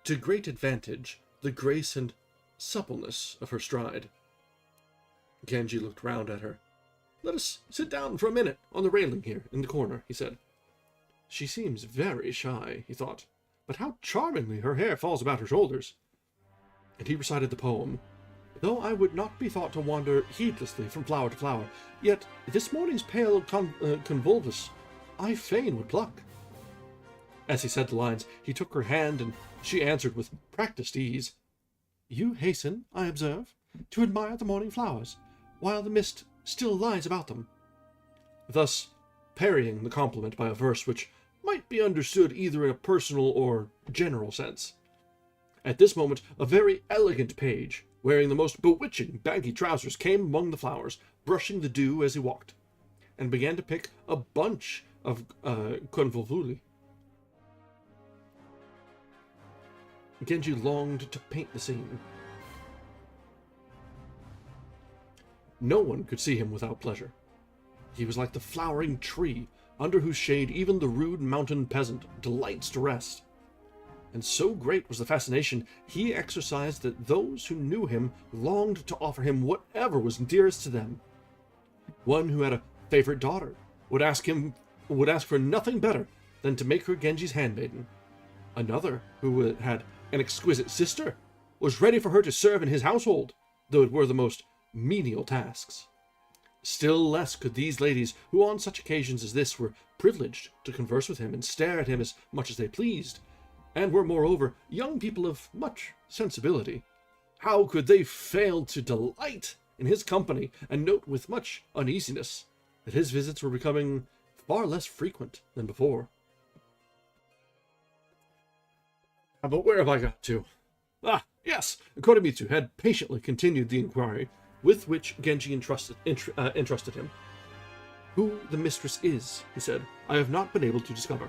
to great advantage the grace and suppleness of her stride. Genji looked round at her. "Let us sit down for a minute on the railing here in the corner," he said. "She seems very shy," he thought, "but how charmingly her hair falls about her shoulders." And he recited the poem. "Though I would not be thought to wander heedlessly from flower to flower, yet this morning's pale convolvulus I fain would pluck." As he said the lines, he took her hand, and she answered with practised ease, "You hasten, I observe, to admire the morning flowers, while the mist still lies about them," thus parrying the compliment by a verse which might be understood either in a personal or general sense. At this moment, a very elegant page, wearing the most bewitching baggy trousers, came among the flowers, brushing the dew as he walked, and began to pick a bunch of convolvuli. Genji longed to paint the scene. No one could see him without pleasure. He was like the flowering tree, under whose shade even the rude mountain peasant delights to rest. And so great was the fascination he exercised that those who knew him longed to offer him whatever was dearest to them. One who had a favorite daughter would ask for nothing better than to make her Genji's handmaiden. Another, who had an exquisite sister, was ready for her to serve in his household, though it were the most menial tasks. Still less could these ladies, who on such occasions as this were privileged to converse with him and stare at him as much as they pleased, and were moreover young people of much sensibility, how could they fail to delight in his company and note with much uneasiness that his visits were becoming far less frequent than before? But where have I got to? Ah, yes, Koremitsu had patiently continued the inquiry with which Genji entrusted him. "Who the mistress is," he said, "I have not been able to discover,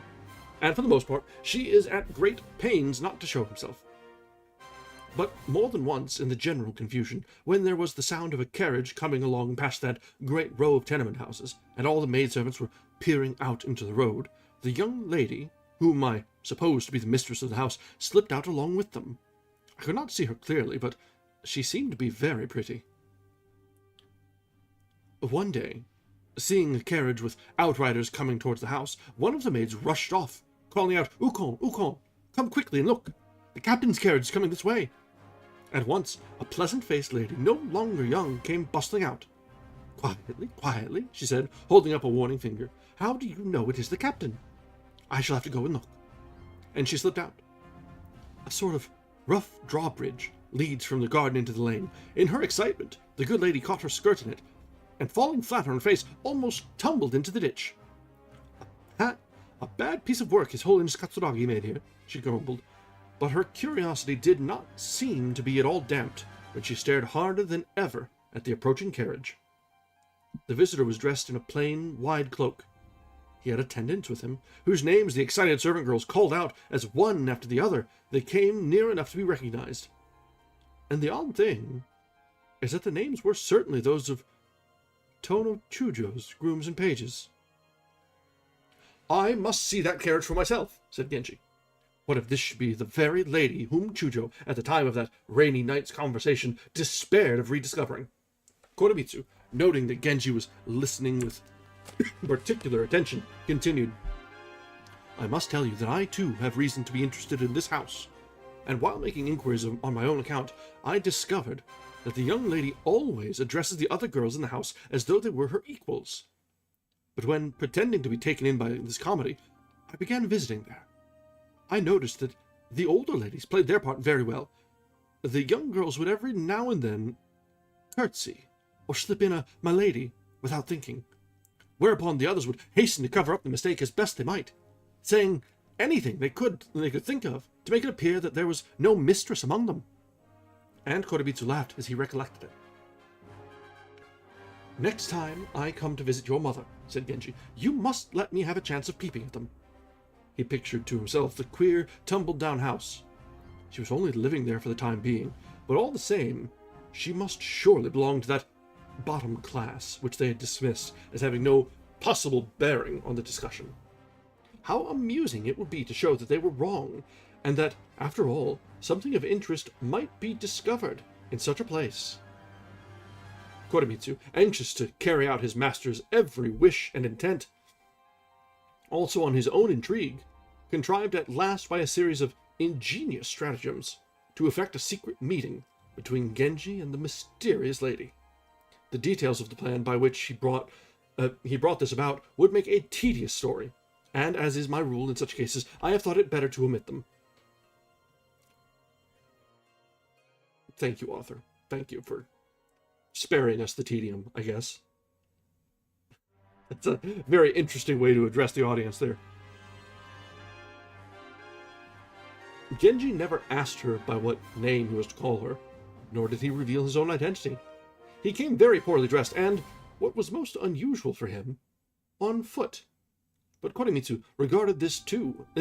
and for the most part she is at great pains not to show herself. But more than once, in the general confusion, when there was the sound of a carriage coming along past that great row of tenement houses, and all the maidservants were peering out into the road, the young lady, whom I supposed to be the mistress of the house, slipped out along with them. I could not see her clearly, but she seemed to be very pretty. One day, seeing a carriage with outriders coming towards the house, one of the maids rushed off, calling out, 'Ukon, Ukon, come quickly and look! The captain's carriage is coming this way!' At once, a pleasant-faced lady, no longer young, came bustling out. 'Quietly, quietly,' she said, holding up a warning finger. 'How do you know it is the captain? I shall have to go and look.' And she slipped out. A sort of rough drawbridge leads from the garden into the lane. In her excitement, the good lady caught her skirt in it, and falling flat on her face, almost tumbled into the ditch. 'A bad piece of work His Holiness Katsuragi made here,' she grumbled, but her curiosity did not seem to be at all damped when she stared harder than ever at the approaching carriage. The visitor was dressed in a plain, wide cloak. He had attendants with him, whose names the excited servant girls called out as one after the other they came near enough to be recognized. And the odd thing is that the names were certainly those of Tono Chujo's grooms and pages. "I must see that carriage for myself," said Genji. What if this should be the very lady whom Chujo, at the time of that rainy night's conversation, despaired of rediscovering? Koremitsu, noting that Genji was listening with particular attention, continued, "I must tell you that I too have reason to be interested in this house, and while making inquiries on my own account, I discovered that the young lady always addresses the other girls in the house as though they were her equals. But when pretending to be taken in by this comedy, I began visiting there. I noticed that the older ladies played their part very well. The young girls would every now and then curtsy or slip in a 'my lady' without thinking, whereupon the others would hasten to cover up the mistake as best they might, saying anything they could think of to make it appear that there was no mistress among them." And Koremitsu laughed as he recollected it. "Next time I come to visit your mother," said Genji, "you must let me have a chance of peeping at them." He pictured to himself the queer, tumbled-down house. She was only living there for the time being, but all the same, she must surely belong to that bottom class which they had dismissed as having no possible bearing on the discussion. How amusing it would be to show that they were wrong, and that, after all, something of interest might be discovered in such a place. Koremitsu, anxious to carry out his master's every wish and intent, also on his own intrigue, contrived at last by a series of ingenious stratagems to effect a secret meeting between Genji and the mysterious lady. The details of the plan by which he brought this about would make a tedious story, and as is my rule in such cases, I have thought it better to omit them. Thank you, author. Thank you for sparing us the tedium, I guess. It's a very interesting way to address the audience there. Genji never asked her by what name he was to call her, nor did he reveal his own identity. He came very poorly dressed and, what was most unusual for him, on foot. But Koremitsu regarded this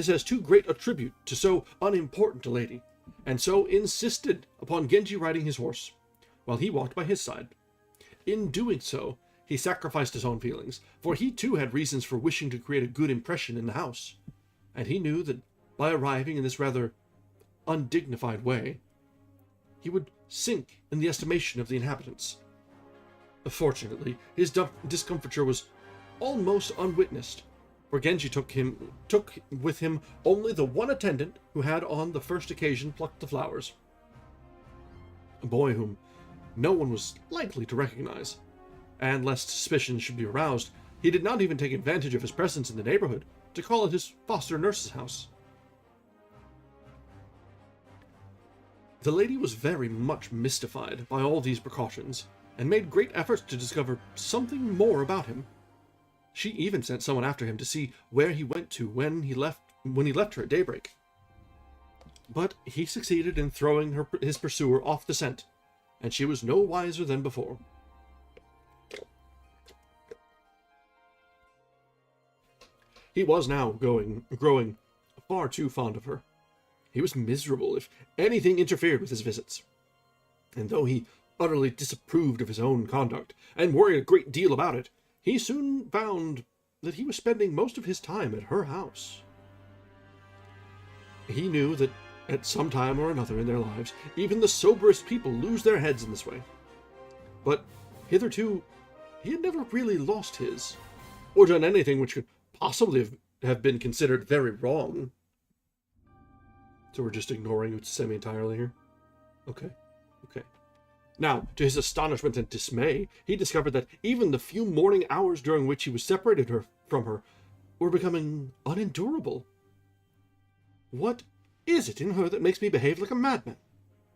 as too great a tribute to so unimportant a lady, and so insisted upon Genji riding his horse, while he walked by his side. In doing so, he sacrificed his own feelings, for he too had reasons for wishing to create a good impression in the house, and he knew that by arriving in this rather undignified way, he would sink in the estimation of the inhabitants. Fortunately, his discomfiture was almost unwitnessed, for Genji took with him only the one attendant who had on the first occasion plucked the flowers, a boy whom no one was likely to recognize, and lest suspicion should be aroused, he did not even take advantage of his presence in the neighborhood to call at his foster nurse's house. The lady was very much mystified by all these precautions, and made great efforts to discover something more about him. She even sent someone after him to see where he went to when he left her at daybreak. But he succeeded in throwing his pursuer off the scent, and she was no wiser than before. He was now growing far too fond of her. He was miserable if anything interfered with his visits, and though he utterly disapproved of his own conduct, and worried a great deal about it, he soon found that he was spending most of his time at her house. He knew that at some time or another in their lives, even the soberest people lose their heads in this way. But hitherto, he had never really lost his, or done anything which could possibly have been considered very wrong. So we're just ignoring Utsumi entirely here? Okay. Now, to his astonishment and dismay, he discovered that even the few morning hours during which he was separated from her were becoming unendurable. What is it in her that makes me behave like a madman?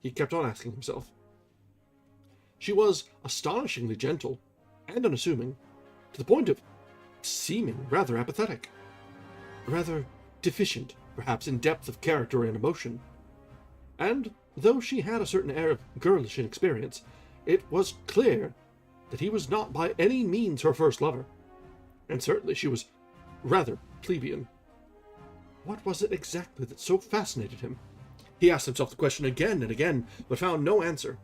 He kept on asking himself. She was astonishingly gentle and unassuming, to the point of seeming rather apathetic, rather deficient, perhaps, in depth of character and emotion. and though she had a certain air of girlish inexperience, it was clear that he was not by any means her first lover, and certainly she was rather plebeian. What was it exactly that so fascinated him? He asked himself the question again and again, but found no answer.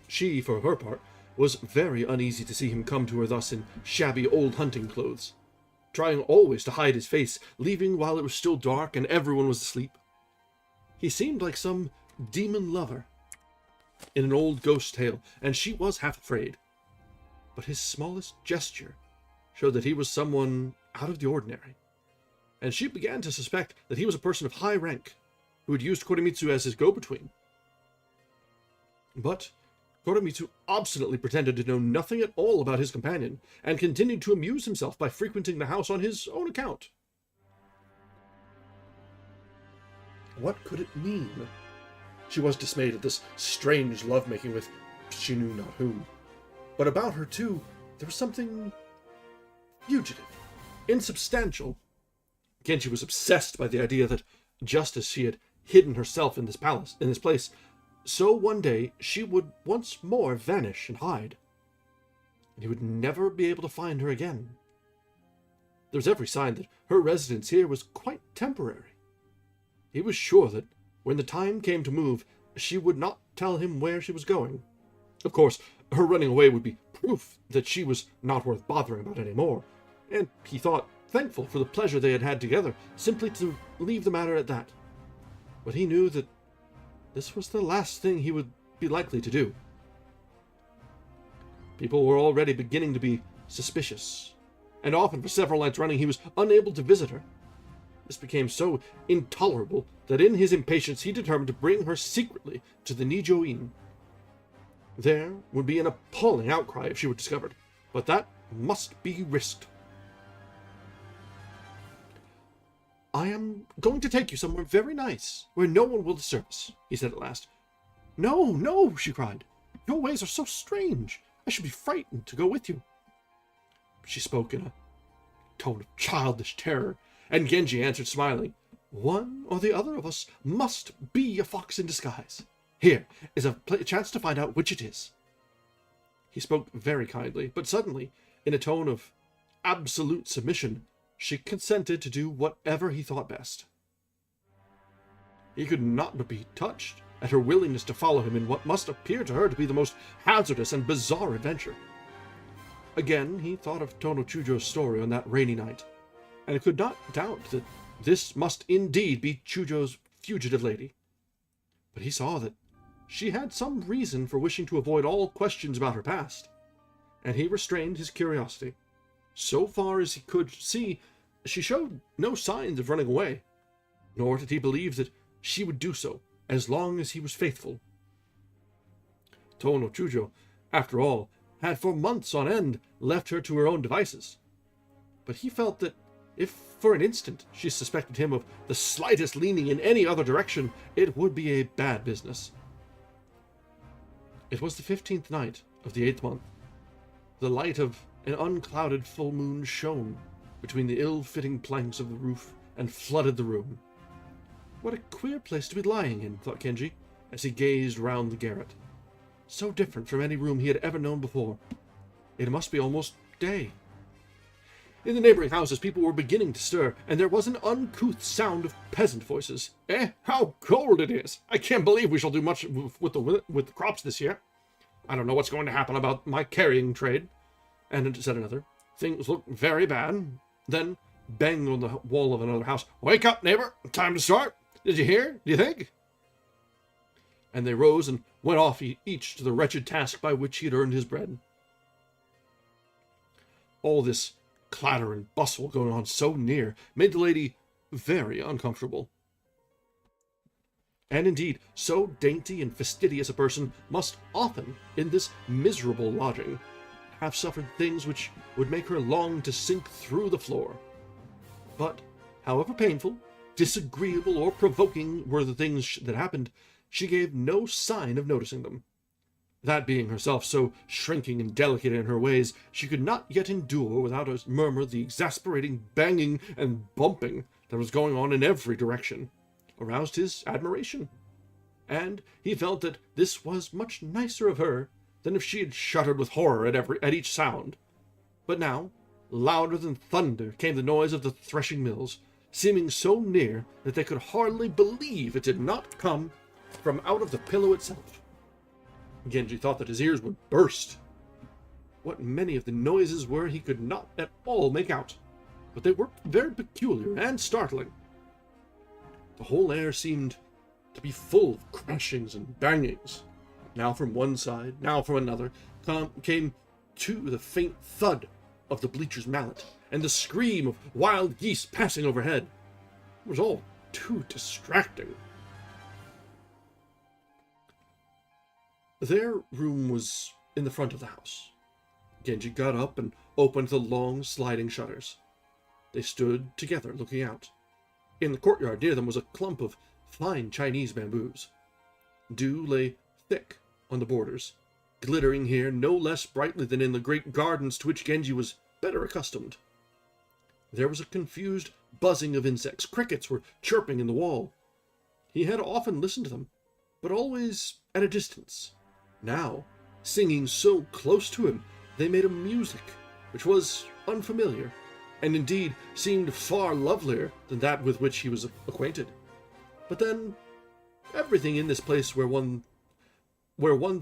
She, for her part, was very uneasy to see him come to her thus in shabby old hunting clothes, trying always to hide his face, leaving while it was still dark and everyone was asleep. He seemed like some demon lover in an old ghost tale, and she was half afraid. But his smallest gesture showed that he was someone out of the ordinary, and she began to suspect that he was a person of high rank, who had used Koremitsu as his go-between. But Koremitsu obstinately pretended to know nothing at all about his companion, and continued to amuse himself by frequenting the house on his own account. What could it mean? She was dismayed at this strange lovemaking with she knew not whom. But about her, too, there was something fugitive, insubstantial. Genji was obsessed by the idea that, just as she had hidden herself in this place, so one day she would once more vanish and hide, and he would never be able to find her again. There was every sign that her residence here was quite temporary. He was sure that, when the time came to move, she would not tell him where she was going. Of course, her running away would be proof that she was not worth bothering about any more, and he thought, thankful for the pleasure they had had together, simply to leave the matter at that. But he knew that this was the last thing he would be likely to do. People were already beginning to be suspicious, and often for several nights running he was unable to visit her. This became so intolerable that in his impatience he determined to bring her secretly to the Nijo Inn. There would be an appalling outcry if she were discovered, but that must be risked. "I am going to take you somewhere very nice, where no one will disturb us," he said at last. "No, no," she cried. "Your ways are so strange. I should be frightened to go with you." She spoke in a tone of childish terror, and Genji answered smiling, "One or the other of us must be a fox in disguise. Here is a chance to find out which it is." He spoke very kindly, but suddenly, in a tone of absolute submission, she consented to do whatever he thought best. He could not but be touched at her willingness to follow him in what must appear to her to be the most hazardous and bizarre adventure. Again, he thought of Tono Chujo's story on that rainy night, and could not doubt that this must indeed be Chujo's fugitive lady. But he saw that she had some reason for wishing to avoid all questions about her past, and he restrained his curiosity. So far as he could see, she showed no signs of running away, nor did he believe that she would do so as long as he was faithful. Tono Chujo, after all, had for months on end left her to her own devices. But he felt that if for an instant she suspected him of the slightest leaning in any other direction, it would be a bad business. It was the 15th night of the 8th month. The light of an unclouded full moon shone between the ill-fitting planks of the roof and flooded the room. What a queer place to be lying in, thought Genji, as he gazed round the garret. So different from any room he had ever known before. It must be almost day. In the neighboring houses, people were beginning to stir, and there was an uncouth sound of peasant voices. How cold it is! I can't believe we shall do much with the crops this year. I don't know what's going to happen about my carrying trade." And said another, "Things look very bad." Then, banged on the wall of another house, "Wake up, neighbor! Time to start! Did you hear? Do you think?" And they rose and went off each to the wretched task by which he had earned his bread. All this clatter and bustle going on so near made the lady very uncomfortable. And indeed, so dainty and fastidious a person must often, in this miserable lodging, have suffered things which would make her long to sink through the floor. But, however painful, disagreeable, or provoking were the things that happened, she gave no sign of noticing them. That being herself so shrinking and delicate in her ways, she could not yet endure without a murmur the exasperating banging and bumping that was going on in every direction. aroused his admiration, and he felt that this was much nicer of her than if she had shuddered with horror at each sound. But now, louder than thunder, came the noise of the threshing mills, seeming so near that they could hardly believe it did not come from out of the pillow itself. Genji thought that his ears would burst. What many of the noises were he could not at all make out, but they were very peculiar and startling. The whole air seemed to be full of crashings and bangings. Now from one side, now from another, came to the faint thud of the bleacher's mallet, and the scream of wild geese passing overhead. It was all too distracting. Their room was in the front of the house. Genji got up and opened the long sliding shutters. They stood together looking out. In the courtyard near them was a clump of fine Chinese bamboos. Dew lay thick on the borders, glittering here no less brightly than in the great gardens to which Genji was better accustomed. There was a confused buzzing of insects. Crickets were chirping in the wall. He had often listened to them, but always at a distance. Now, singing so close to him, they made a music which was unfamiliar, and indeed seemed far lovelier than that with which he was acquainted. But then, everything in this place where one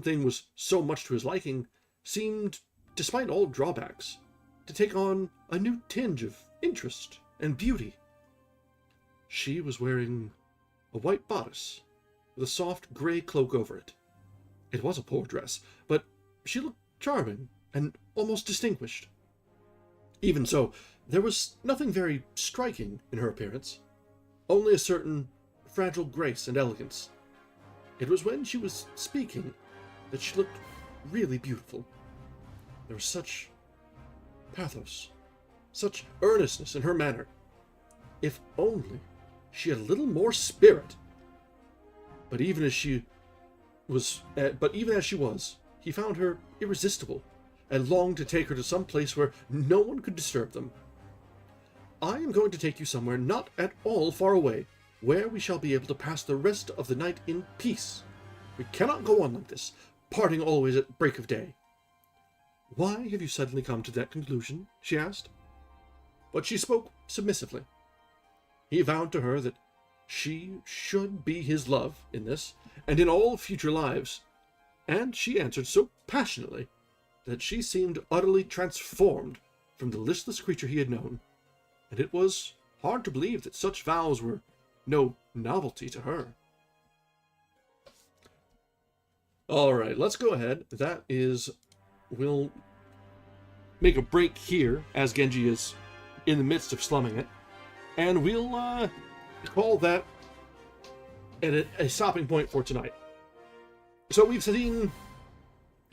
thing was so much to his liking seemed, despite all drawbacks, to take on a new tinge of interest and beauty. She was wearing a white bodice with a soft gray cloak over it. It was a poor dress, but she looked charming and almost distinguished. Even so, there was nothing very striking in her appearance, only a certain fragile grace and elegance. It was when she was speaking that she looked really beautiful. There was such pathos, such earnestness in her manner. If only she had a little more spirit. But even as she was, he found her irresistible, and longed to take her to some place where no one could disturb them. I am going to take you somewhere not at all far away, where we shall be able to pass the rest of the night in peace. We cannot go on like this, parting always at break of day. Why have you suddenly come to that conclusion? She asked. But she spoke submissively. He vowed to her that she should be his love in this, and in all future lives, and she answered so passionately that she seemed utterly transformed from the listless creature he had known, and it was hard to believe that such vows were no novelty to her. Alright, let's go ahead. We'll make a break here, as Genji is in the midst of slumming it, and we'll call that a stopping point for tonight. So we've seen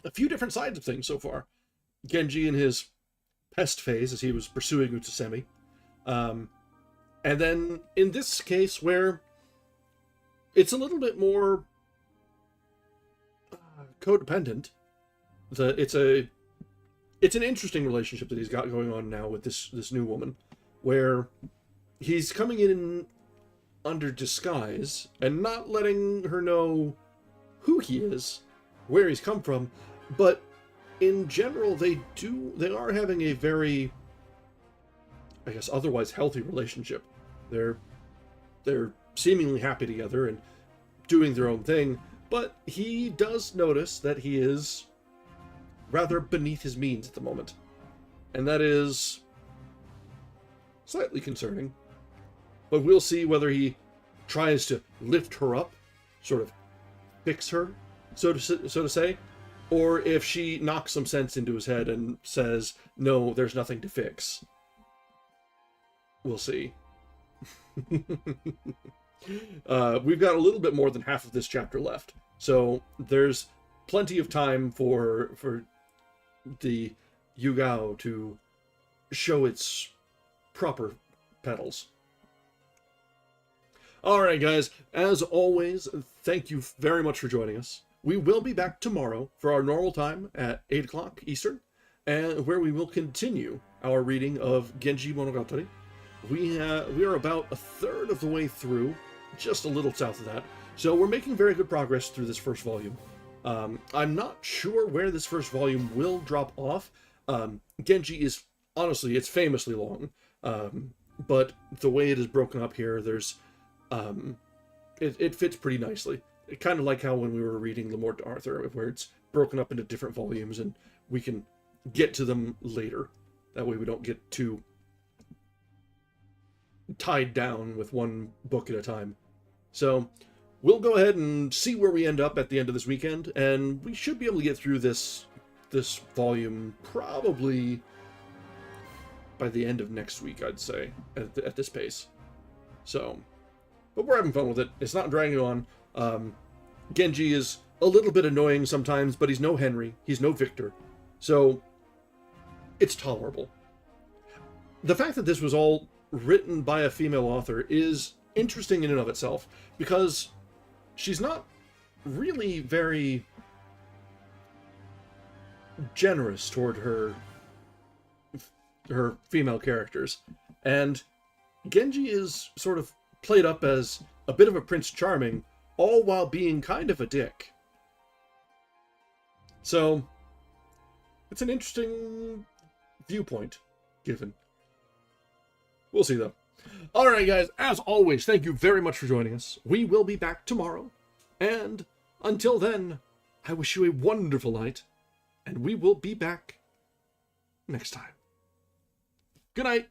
a few different sides of things so far. Genji in his pest phase as he was pursuing Utsusemi. And then in this case where it's a little bit more codependent. It's an interesting relationship that he's got going on now with this new woman, where he's coming in under disguise and not letting her know who he is, where he's come from, but in general they are having a very, I guess, otherwise healthy relationship. They're seemingly happy together and doing their own thing, but he does notice that he is rather beneath his means at the moment, and that is slightly concerning. But we'll see whether he tries to lift her up, sort of fix her, so to say, or if she knocks some sense into his head and says, no, there's nothing to fix. We'll see. We've got a little bit more than half of this chapter left, so there's plenty of time for the Yugao to show its proper petals. Alright guys, as always, thank you very much for joining us. We will be back tomorrow for our normal time at 8 o'clock Eastern, and where we will continue our reading of Genji Monogatari. We are about a third of the way through, just a little south of that. So we're making very good progress through this first volume. I'm not sure where this first volume will drop off. Genji is, honestly, it's famously long. But the way it is broken up here, there's, it fits pretty nicely. Kind of like how when we were reading Lemort to Arthur, where it's broken up into different volumes and we can get to them later. That way we don't get too tied down with one book at a time. So we'll go ahead and see where we end up at the end of this weekend, and we should be able to get through this volume probably by the end of next week, I'd say, at this pace. So, but we're having fun with it. It's not dragging on. Genji is a little bit annoying sometimes, but he's no Henry. He's no Victor. So, it's tolerable. The fact that this was all written by a female author is interesting in and of itself, because she's not really very generous toward her female characters. And Genji is sort of played up as a bit of a Prince Charming, all while being kind of a dick. So, it's an interesting viewpoint given. We'll see, though. Alright, guys, as always, thank you very much for joining us. We will be back tomorrow. And until then, I wish you a wonderful night. And we will be back next time. Good night.